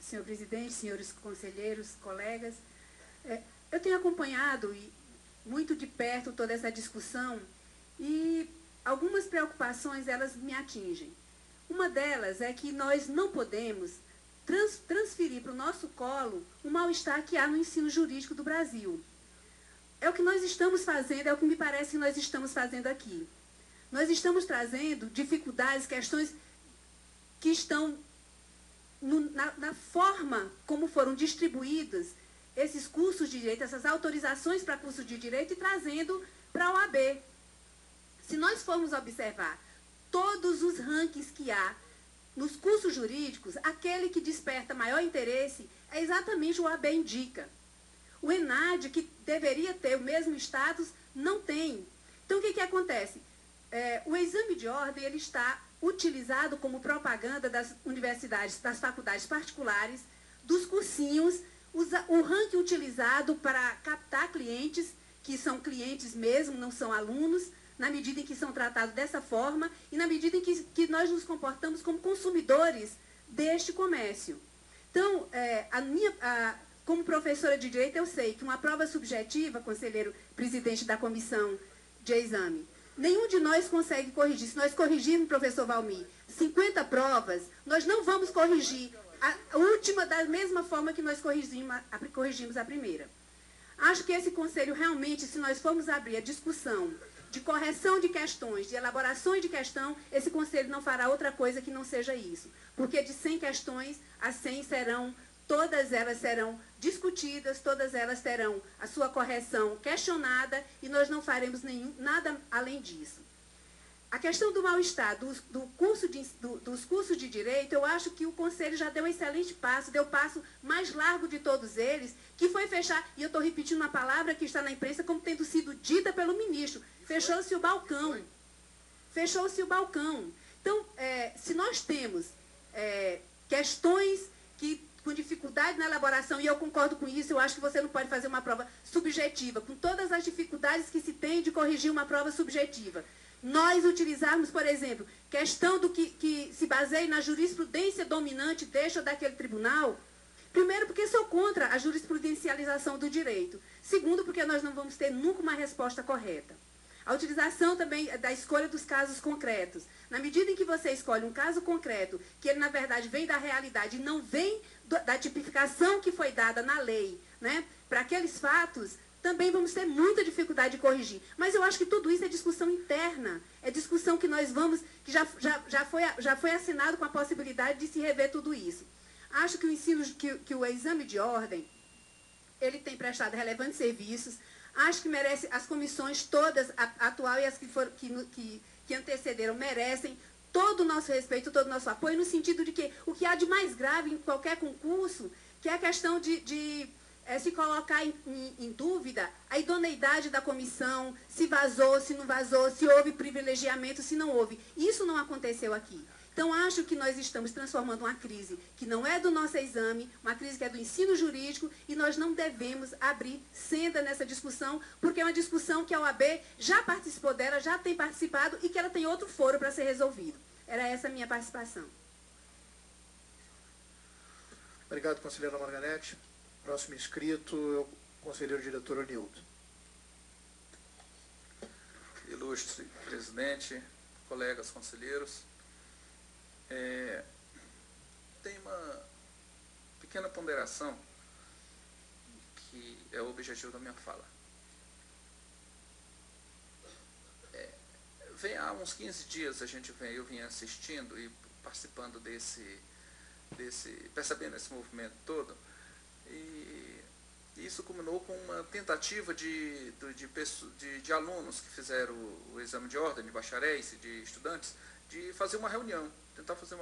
Speaker 15: Senhor presidente, senhores conselheiros, colegas, eu tenho acompanhado muito de perto toda essa discussão e algumas preocupações elas me atingem. Uma delas é que nós não podemos transferir para o nosso colo o mal-estar que há no ensino jurídico do Brasil. É o que nós estamos fazendo, é o que me parece que nós estamos fazendo aqui. Nós estamos trazendo dificuldades, questões que estão na forma como foram distribuídas esses cursos de direito, essas autorizações para cursos de direito e trazendo para a OAB. Se nós formos observar todos os rankings que há nos cursos jurídicos, aquele que desperta maior interesse é exatamente o OAB indica. O ENAD, que deveria ter o mesmo status, não tem. Então, o que acontece? O exame de ordem ele está utilizado como propaganda das universidades, das faculdades particulares, dos cursinhos, o ranking utilizado para captar clientes, que são clientes mesmo, não são alunos, na medida em que são tratados dessa forma e na medida em que nós nos comportamos como consumidores deste comércio. Então, como professora de direito, eu sei que uma prova subjetiva, conselheiro presidente da comissão de exame, nenhum de nós consegue corrigir. Se nós corrigirmos, professor Valmir, 50 provas, nós não vamos corrigir a última da mesma forma que nós corrigimos a primeira. Acho que esse conselho realmente, se nós formos abrir a discussão de correção de questões, de elaborações de questão, esse conselho não fará outra coisa que não seja isso. Porque de 100 questões, as 100 todas elas serão discutidas, todas elas terão a sua correção questionada e nós não faremos nada além disso. A questão do mal-estar dos cursos de direito, eu acho que o Conselho já deu um excelente passo, deu o passo mais largo de todos eles, que foi fechar, e eu estou repetindo uma palavra que está na imprensa como tendo sido dita pelo ministro, fechou-se o balcão. Fechou-se o balcão. Então, se nós temos questões com dificuldade na elaboração, e eu concordo com isso, eu acho que você não pode fazer uma prova subjetiva, com todas as dificuldades que se tem de corrigir uma prova subjetiva. Nós utilizarmos, por exemplo, questão do que se baseia na jurisprudência dominante deste ou daquele tribunal, Primeiro, porque sou contra a jurisprudencialização do direito. Segundo, porque nós não vamos ter nunca uma resposta correta. A utilização também da escolha dos casos concretos. Na medida em que você escolhe um caso concreto, que ele, na verdade, vem da realidade e não vem da tipificação que foi dada na lei, né, para aqueles fatos, também vamos ter muita dificuldade de corrigir. Mas eu acho que tudo isso é discussão interna. É discussão que nós vamos, que já foi assinado com a possibilidade de se rever tudo isso. Acho que o ensino, que o exame de ordem, ele tem prestado relevantes serviços. Acho que merece, as comissões todas, a atual e as que antecederam, merecem todo o nosso respeito, todo o nosso apoio, no sentido de que o que há de mais grave em qualquer concurso, que é a questão de se colocar em dúvida a idoneidade da comissão, se vazou, se não vazou, se houve privilegiamento, se não houve. Isso não aconteceu aqui. Então, acho que nós estamos transformando uma crise que não é do nosso exame, uma crise que é do ensino jurídico, e nós não devemos abrir senda nessa discussão, porque é uma discussão que a OAB já participou dela, já tem participado, e que ela tem outro foro para ser resolvido. Era essa a minha participação.
Speaker 2: Obrigado, conselheira Margarete. Próximo inscrito é o conselheiro diretor Onildo.
Speaker 16: Ilustre presidente, colegas conselheiros, tem uma pequena ponderação que é o objetivo da minha fala. Há uns 15 dias eu vim assistindo e participando percebendo esse movimento todo, e isso culminou com uma tentativa de alunos que fizeram o exame de ordem, de bacharéis e de estudantes, de fazer uma reunião,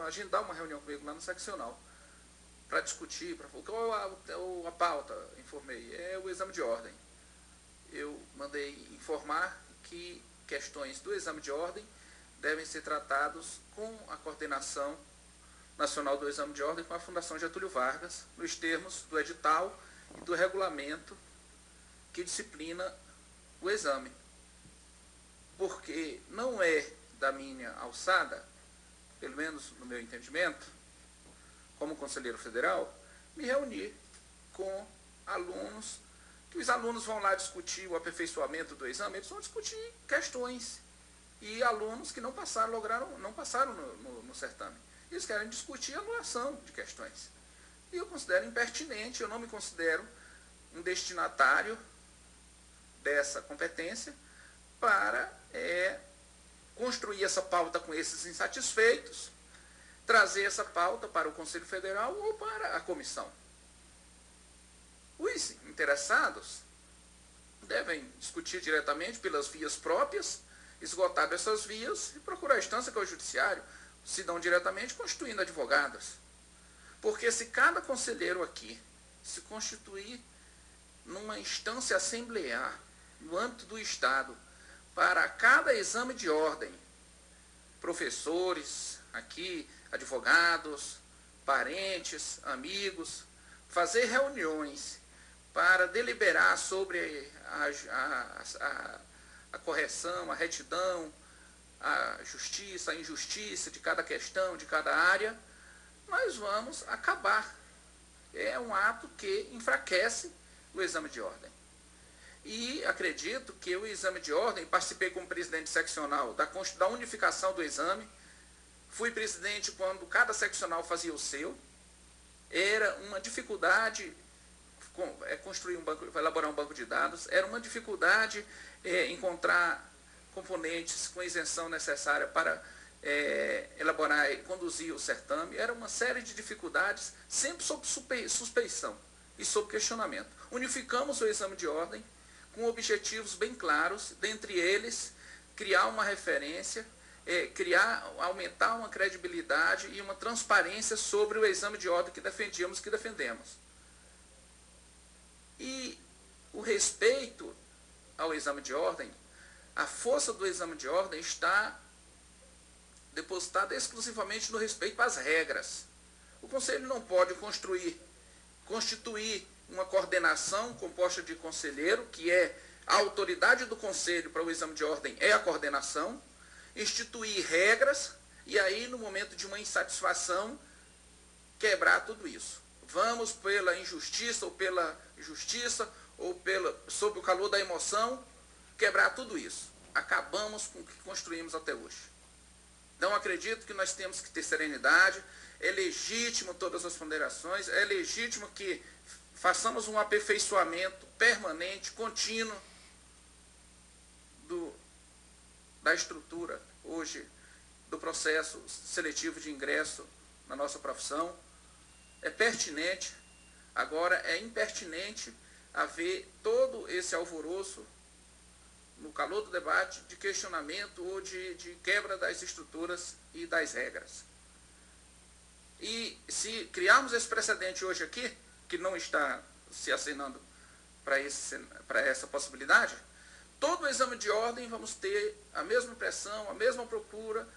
Speaker 16: agendar uma reunião comigo lá no seccional, para discutir, qual a pauta, informei, é o exame de ordem. Eu mandei informar que questões do exame de ordem devem ser tratados com a coordenação nacional do exame de ordem, com a Fundação Getúlio Vargas, nos termos do edital e do regulamento que disciplina o exame. Porque não é da minha alçada, pelo menos no meu entendimento, como conselheiro federal, me reunir com alunos, que os alunos vão lá discutir o aperfeiçoamento do exame, eles vão discutir questões, e alunos que não passaram no certame. Eles querem discutir a anulação de questões. E eu considero impertinente, eu não me considero um destinatário dessa competência para construir essa pauta com esses insatisfeitos, trazer essa pauta para o Conselho Federal ou para a comissão. Os interessados devem discutir diretamente pelas vias próprias, esgotar dessas vias e procurar a instância que é o judiciário, se dão diretamente constituindo advogados. Porque se cada conselheiro aqui se constituir numa instância assemblear, no âmbito do Estado, para cada exame de ordem, professores aqui, advogados, parentes, amigos, fazer reuniões para deliberar sobre a correção, a retidão, a justiça, a injustiça de cada questão, de cada área, nós vamos acabar. É um ato que enfraquece o exame de ordem. E acredito que o exame de ordem, participei como presidente seccional da unificação do exame, fui presidente quando cada seccional fazia o seu, era uma dificuldade construir elaborar um banco de dados, era uma dificuldade encontrar componentes com isenção necessária para elaborar e conduzir o certame, era uma série de dificuldades, sempre sob suspeição e sob questionamento. Unificamos o exame de ordem com objetivos bem claros, dentre eles, criar uma referência, aumentar uma credibilidade e uma transparência sobre o exame de ordem que defendíamos, que defendemos. E o respeito ao exame de ordem, a força do exame de ordem está depositada exclusivamente no respeito às regras. O Conselho não pode constituir uma coordenação composta de conselheiro, que é a autoridade do Conselho para o exame de ordem é a coordenação, instituir regras e aí, no momento de uma insatisfação, quebrar tudo isso. vamos pela injustiça ou pela justiça ou sob o calor da emoção, quebrar tudo isso. Acabamos com o que construímos até hoje. Então, acredito que nós temos que ter serenidade, é legítimo todas as ponderações, é legítimo que façamos um aperfeiçoamento permanente, contínuo, da estrutura, hoje, do processo seletivo de ingresso na nossa profissão. É pertinente, agora é impertinente haver todo esse alvoroço no calor do debate de questionamento ou de quebra das estruturas e das regras. E se criarmos esse precedente hoje aqui, que não está se assinando para essa possibilidade, todo o exame de ordem vamos ter a mesma pressão, a mesma procura,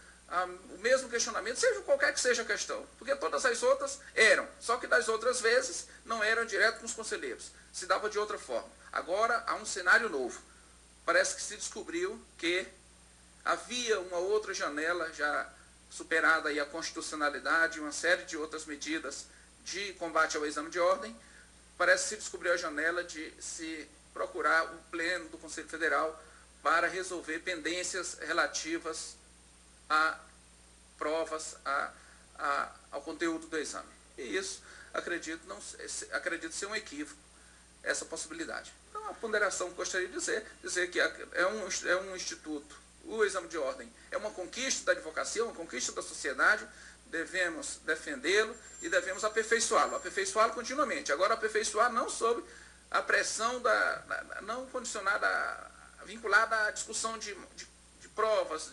Speaker 16: o mesmo questionamento, seja qualquer que seja a questão. Porque todas as outras eram, só que das outras vezes não eram direto com os conselheiros, se dava de outra forma. Agora há um cenário novo. Parece que se descobriu que havia uma outra janela já superada aí a constitucionalidade e uma série de outras medidas de combate ao exame de ordem. Parece que se descobriu a janela de se procurar o pleno do Conselho Federal para resolver pendências relativas a provas, ao conteúdo do exame. E isso, acredito ser um equívoco, essa possibilidade. Então, a ponderação que gostaria de dizer que é um instituto, o exame de ordem é uma conquista da advocacia, uma conquista da sociedade, devemos defendê-lo e devemos aperfeiçoá-lo continuamente. Agora, aperfeiçoar não sob a pressão não condicionada, vinculada à discussão de provas,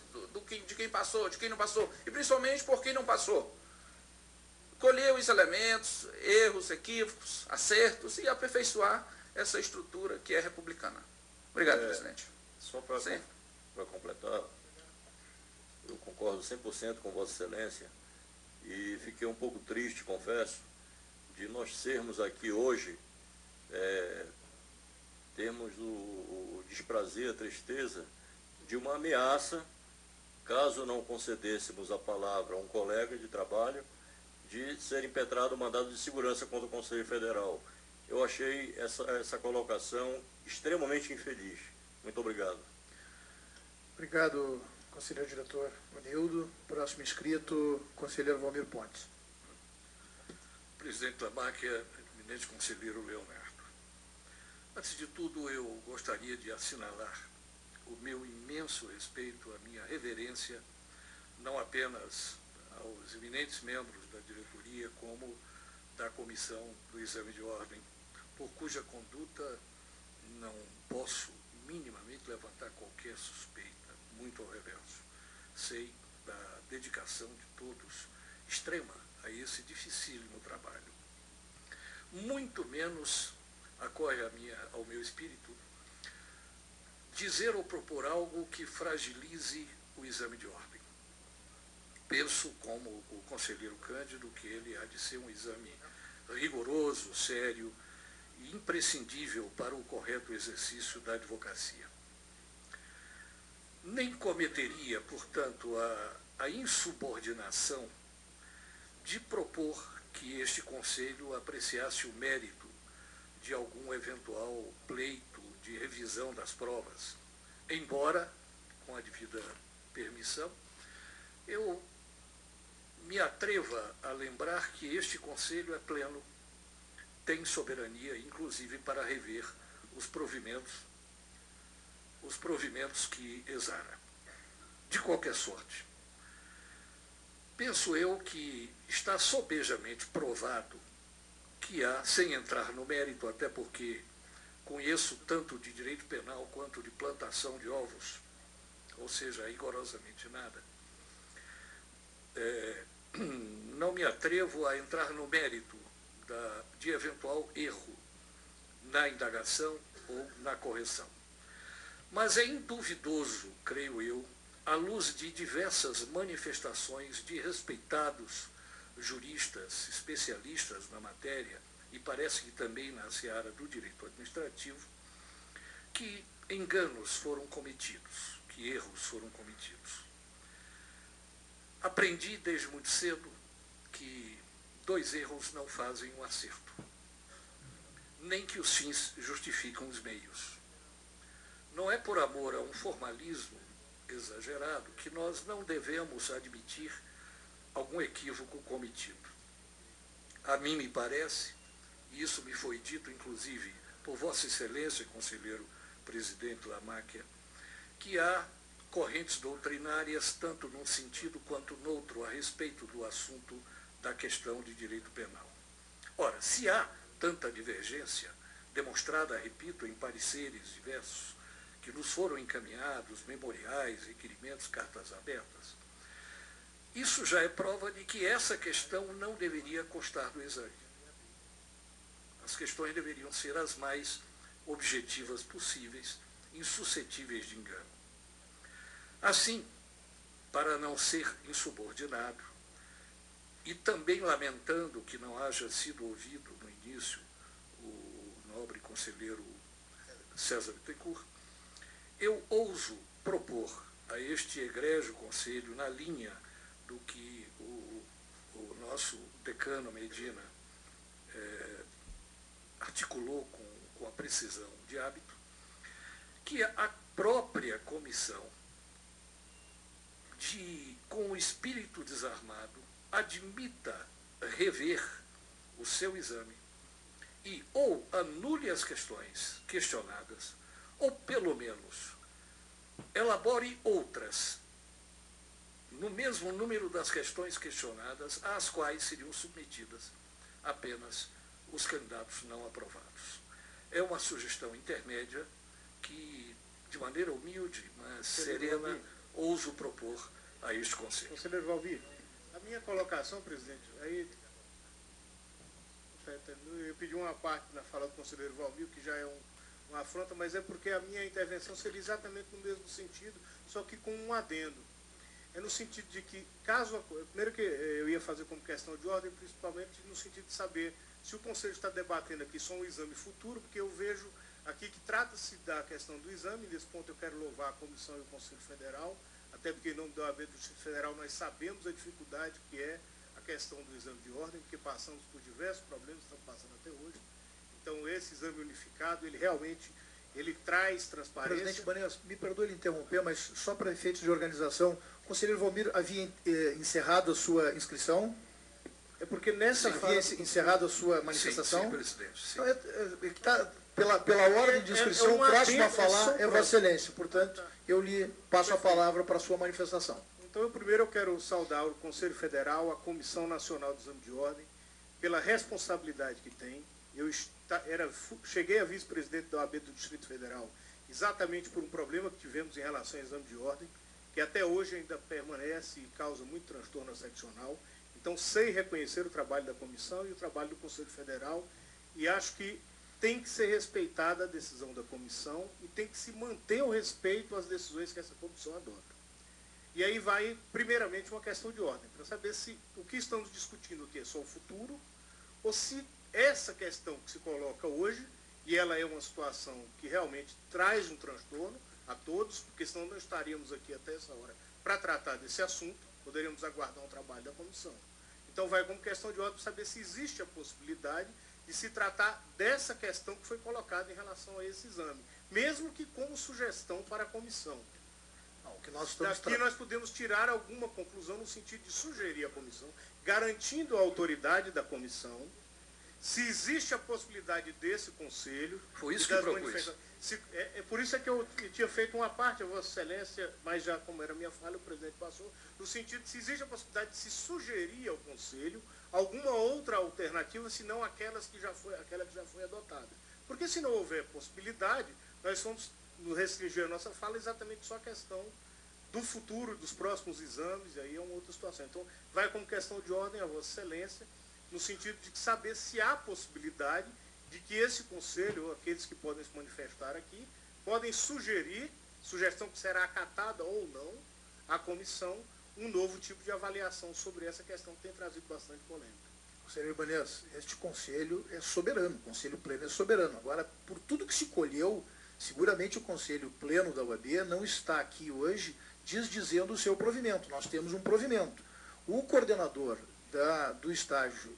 Speaker 16: de quem passou, de quem não passou, e principalmente por quem não passou. Colher os elementos, erros, equívocos, acertos e aperfeiçoar essa estrutura que é republicana. Obrigado, presidente.
Speaker 17: Só para completar, eu concordo 100% com Vossa Excelência e fiquei um pouco triste, confesso, de nós sermos aqui hoje, temos o desprazer, a tristeza de uma ameaça, caso não concedêssemos a palavra a um colega de trabalho, de ser impetrado o mandado de segurança contra o Conselho Federal. Eu achei essa colocação extremamente infeliz. Muito obrigado.
Speaker 2: Obrigado, conselheiro diretor Vanildo. Próximo inscrito, conselheiro Valmir Pontes.
Speaker 18: Presidente da máquina, eminente conselheiro Leonardo. Antes de tudo, eu gostaria de assinalar o meu imenso respeito, a minha reverência, não apenas aos eminentes membros da diretoria, como da comissão do exame de ordem, por cuja conduta não posso minimamente levantar qualquer suspeita, muito ao reverso. Sei da dedicação de todos, extrema, a esse dificílimo trabalho. Muito menos acorre ao meu espírito dizer ou propor algo que fragilize o exame de ordem. Penso, como o conselheiro Cândido, que ele há de ser um exame rigoroso, sério e imprescindível para o correto exercício da advocacia. Nem cometeria, portanto, a insubordinação de propor que este Conselho apreciasse o mérito de algum eventual pleito de revisão das provas, embora, com a devida permissão, eu me atreva a lembrar que este Conselho é pleno, tem soberania, inclusive, para rever os provimentos que exara. De qualquer sorte, penso eu que está sobejamente provado que há, sem entrar no mérito, até porque conheço tanto de direito penal quanto de plantação de ovos, ou seja, rigorosamente nada, não me atrevo a entrar no mérito de eventual erro na indagação ou na correção. Mas é induvidoso, creio eu, à luz de diversas manifestações de respeitados juristas, especialistas na matéria, e parece que também na seara do direito administrativo, que enganos foram cometidos, que erros foram cometidos. Aprendi desde muito cedo que dois erros não fazem um acerto, nem que os fins justificam os meios. Não é por amor a um formalismo exagerado que nós não devemos admitir algum equívoco cometido. A mim me parece, e isso me foi dito inclusive por Vossa Excelência, conselheiro presidente Lamáquia, que há correntes doutrinárias, tanto num sentido quanto no outro, a respeito do assunto da questão de direito penal. Ora, se há tanta divergência, demonstrada, repito, em pareceres diversos, que nos foram encaminhados, memoriais, requerimentos, cartas abertas, isso já é prova de que essa questão não deveria constar do exame. As questões deveriam ser as mais objetivas possíveis, insuscetíveis de engano. Assim, para não ser insubordinado, e também lamentando que não haja sido ouvido no início o nobre conselheiro César Bittencourt, eu ouso propor a este egrégio conselho, na linha do que o nosso decano Medina articulou com a precisão de hábito, que a própria comissão, com o espírito desarmado, admita rever o seu exame e ou anule as questões questionadas, ou pelo menos elabore outras no mesmo número das questões questionadas, às quais seriam submetidas apenas os candidatos não aprovados. É uma sugestão intermédia que, de maneira humilde, mas serena, ouso propor a este Conselho.
Speaker 12: Conselheiro Valmir, a minha colocação, presidente, aí eu pedi uma parte na fala do conselheiro Valmir, que já é uma afronta, mas é porque a minha intervenção seria exatamente no mesmo sentido, só que com um adendo. É no sentido de que, primeiro que eu ia fazer como questão de ordem, principalmente no sentido de saber se o Conselho está debatendo aqui só um exame futuro, porque eu vejo aqui que trata-se da questão do exame. Nesse ponto eu quero louvar a Comissão e o Conselho Federal, até porque em nome da OAB do Distrito Federal nós sabemos a dificuldade que é a questão do exame de ordem, porque passamos por diversos problemas, estamos passando até hoje. Então esse exame unificado, ele realmente traz transparência.
Speaker 2: Presidente Banhas, me perdoe ele interromper, mas só para efeitos de organização, o conselheiro Valmir havia encerrado a sua inscrição? É porque nessa havia encerrado a sua manifestação?
Speaker 18: Sim, presidente. Sim.
Speaker 2: Então, pela ordem de inscrição, o próximo a falar é Vossa Excelência. Portanto, eu lhe passo a palavra para a sua manifestação.
Speaker 12: Então, primeiro eu quero saudar o Conselho Federal, a Comissão Nacional do Exame de Ordem, pela responsabilidade que tem. Eu cheguei a vice-presidente da OAB do Distrito Federal exatamente por um problema que tivemos em relação ao exame de ordem, que até hoje ainda permanece e causa muito transtorno seccional. Então, sei reconhecer o trabalho da comissão e o trabalho do Conselho Federal, e acho que tem que ser respeitada a decisão da comissão e tem que se manter o respeito às decisões que essa comissão adota. E aí vai, primeiramente, uma questão de ordem, para saber se o que estamos discutindo aqui é só o futuro, ou se essa questão que se coloca hoje, e ela é uma situação que realmente traz um transtorno a todos, porque senão não estaríamos aqui até essa hora para tratar desse assunto, poderíamos aguardar um trabalho da comissão. Então vai como questão de ordem para saber se existe a possibilidade de se tratar dessa questão que foi colocada em relação a esse exame, mesmo que como sugestão para a comissão. Daqui nós podemos tirar alguma conclusão no sentido de sugerir à comissão, garantindo a autoridade da comissão, se existe a possibilidade desse conselho...
Speaker 18: Foi isso que eu propus.
Speaker 12: Por isso é que eu tinha feito uma parte, a Vossa Excelência, mas já como era minha falha, o presidente passou, no sentido de se existe a possibilidade de se sugerir ao conselho alguma outra alternativa, senão aquela que já foi adotada. Porque se não houver possibilidade, nós vamos nos restringir a nossa fala exatamente só a questão do futuro, dos próximos exames, e aí é uma outra situação. Então, vai como questão de ordem a Vossa Excelência, no sentido de saber se há possibilidade de que esse conselho, ou aqueles que podem se manifestar aqui, podem sugerir, sugestão que será acatada ou não, à comissão, um novo tipo de avaliação sobre essa questão que tem trazido bastante polêmica.
Speaker 2: Conselheiro Ibanez, este conselho é soberano, o conselho pleno é soberano. Agora, por tudo que se colheu, seguramente o conselho pleno da UAB não está aqui hoje desdizendo o seu provimento. Nós temos um provimento. O coordenador do estágio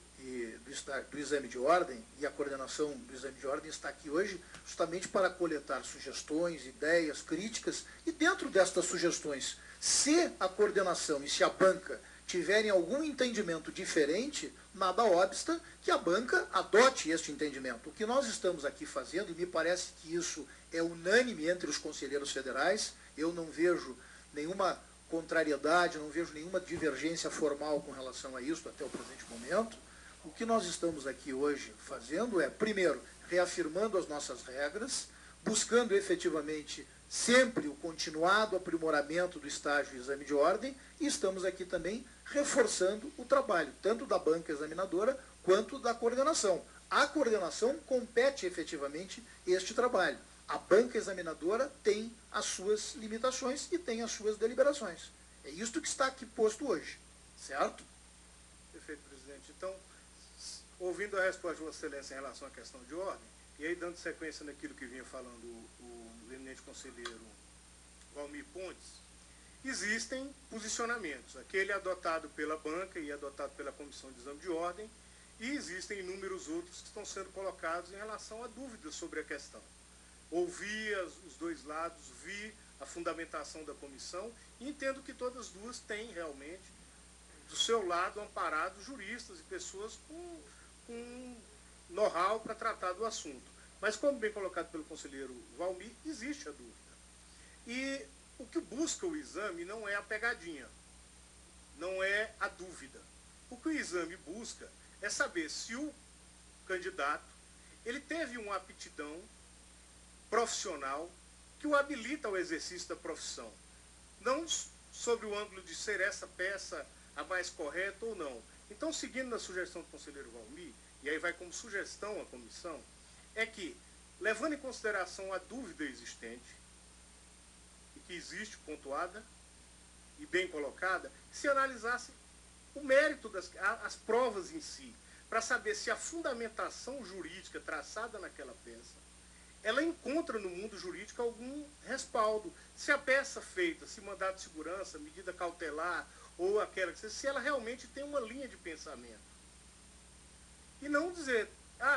Speaker 2: do exame de ordem, e a coordenação do exame de ordem está aqui hoje justamente para coletar sugestões, ideias, críticas, e dentro destas sugestões, se a coordenação e se a banca tiverem algum entendimento diferente, nada obsta que a banca adote este entendimento. O que nós estamos aqui fazendo, e me parece que isso é unânime entre os conselheiros federais, eu não vejo nenhuma contrariedade, não vejo nenhuma divergência formal com relação a isso até o presente momento. O que nós estamos aqui hoje fazendo é, primeiro, reafirmando as nossas regras, buscando efetivamente sempre o continuado aprimoramento do estágio de exame de ordem, e estamos aqui também reforçando o trabalho, tanto da banca examinadora quanto da coordenação. A coordenação compete efetivamente este trabalho. A banca examinadora tem as suas limitações e tem as suas deliberações. É isto que está aqui posto hoje, certo?
Speaker 12: Perfeito, presidente. Então, ouvindo a resposta de Vossa Excelência em relação à questão de ordem, e aí dando sequência naquilo que vinha falando o eminente conselheiro Valmir Pontes, existem posicionamentos, aquele adotado pela banca e adotado pela Comissão de Exame de Ordem, e existem inúmeros outros que estão sendo colocados em relação a dúvidas sobre a questão. Ouvi os dois lados, vi a fundamentação da comissão, e entendo que todas duas têm realmente, do seu lado, amparado juristas e pessoas com know-how para tratar do assunto. Mas, como bem colocado pelo conselheiro Valmir, existe a dúvida. E o que busca o exame não é a pegadinha, não é a dúvida. O que o exame busca é saber se o candidato ele teve uma aptidão profissional que o habilita ao exercício da profissão. Não sobre o ângulo de ser essa peça a mais correta ou não. Então, seguindo na sugestão do conselheiro Valmir, e aí vai como sugestão à comissão, é que, levando em consideração a dúvida existente, e que existe pontuada e bem colocada, se analisasse o mérito as provas em si, para saber se a fundamentação jurídica traçada naquela peça, ela encontra no mundo jurídico algum respaldo. Se a peça feita, se mandado de segurança, medida cautelar, ou aquela que se ela realmente tem uma linha de pensamento. E não dizer,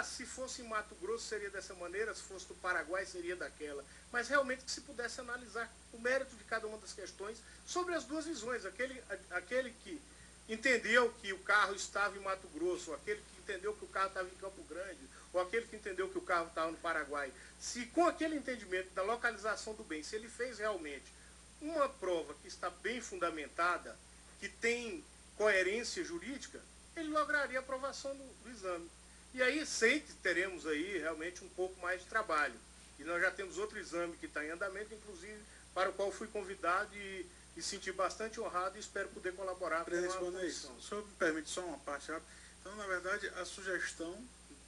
Speaker 12: se fosse em Mato Grosso seria dessa maneira, se fosse do Paraguai seria daquela. Mas realmente que se pudesse analisar o mérito de cada uma das questões sobre as duas visões. Aquele que entendeu que o carro estava em Mato Grosso, ou aquele que entendeu que o carro estava em Campo Grande, ou aquele que entendeu que o carro estava no Paraguai. Se com aquele entendimento da localização do bem, se ele fez realmente uma prova que está bem fundamentada, que tem coerência jurídica, ele lograria a aprovação do exame. E aí sei que teremos aí realmente um pouco mais de trabalho. E nós já temos outro exame que está em andamento, inclusive, para o qual fui convidado e senti bastante honrado e espero poder colaborar com a comissão.
Speaker 6: O senhor me permite só uma parte rápida? Então, na verdade, a sugestão,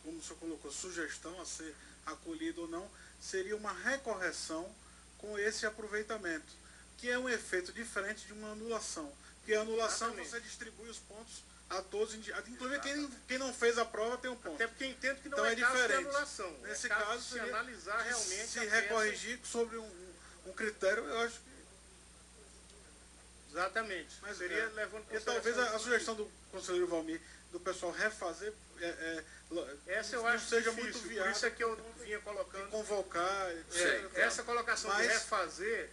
Speaker 6: como o senhor colocou, sugestão a ser acolhida ou não, seria uma recorreção com esse aproveitamento, que é um efeito diferente de uma anulação. Porque a anulação você distribui os pontos a todos, inclusive quem não fez a prova tem um ponto.
Speaker 12: Até porque entendo que não
Speaker 6: então
Speaker 12: é caso
Speaker 6: diferente.
Speaker 12: de anulação.
Speaker 6: Nesse
Speaker 12: caso
Speaker 6: seria
Speaker 12: se analisar realmente
Speaker 6: se recorrigir sobre um critério, eu acho que...
Speaker 12: Exatamente. Mas seria levando
Speaker 6: e talvez a sugestão do conselheiro Valmir, do pessoal refazer,
Speaker 12: essa eu acho
Speaker 6: seja
Speaker 12: difícil,
Speaker 6: muito viável.
Speaker 12: Por isso é que eu vinha colocando...
Speaker 6: Convocar...
Speaker 12: essa colocação de refazer...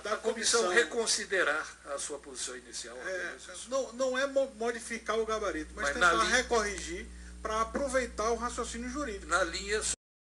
Speaker 6: Da
Speaker 12: a
Speaker 6: comissão
Speaker 18: reconsiderar a sua posição inicial.
Speaker 6: Não é modificar o gabarito, mas tentar recorrigir para aproveitar o raciocínio jurídico.
Speaker 18: Na linha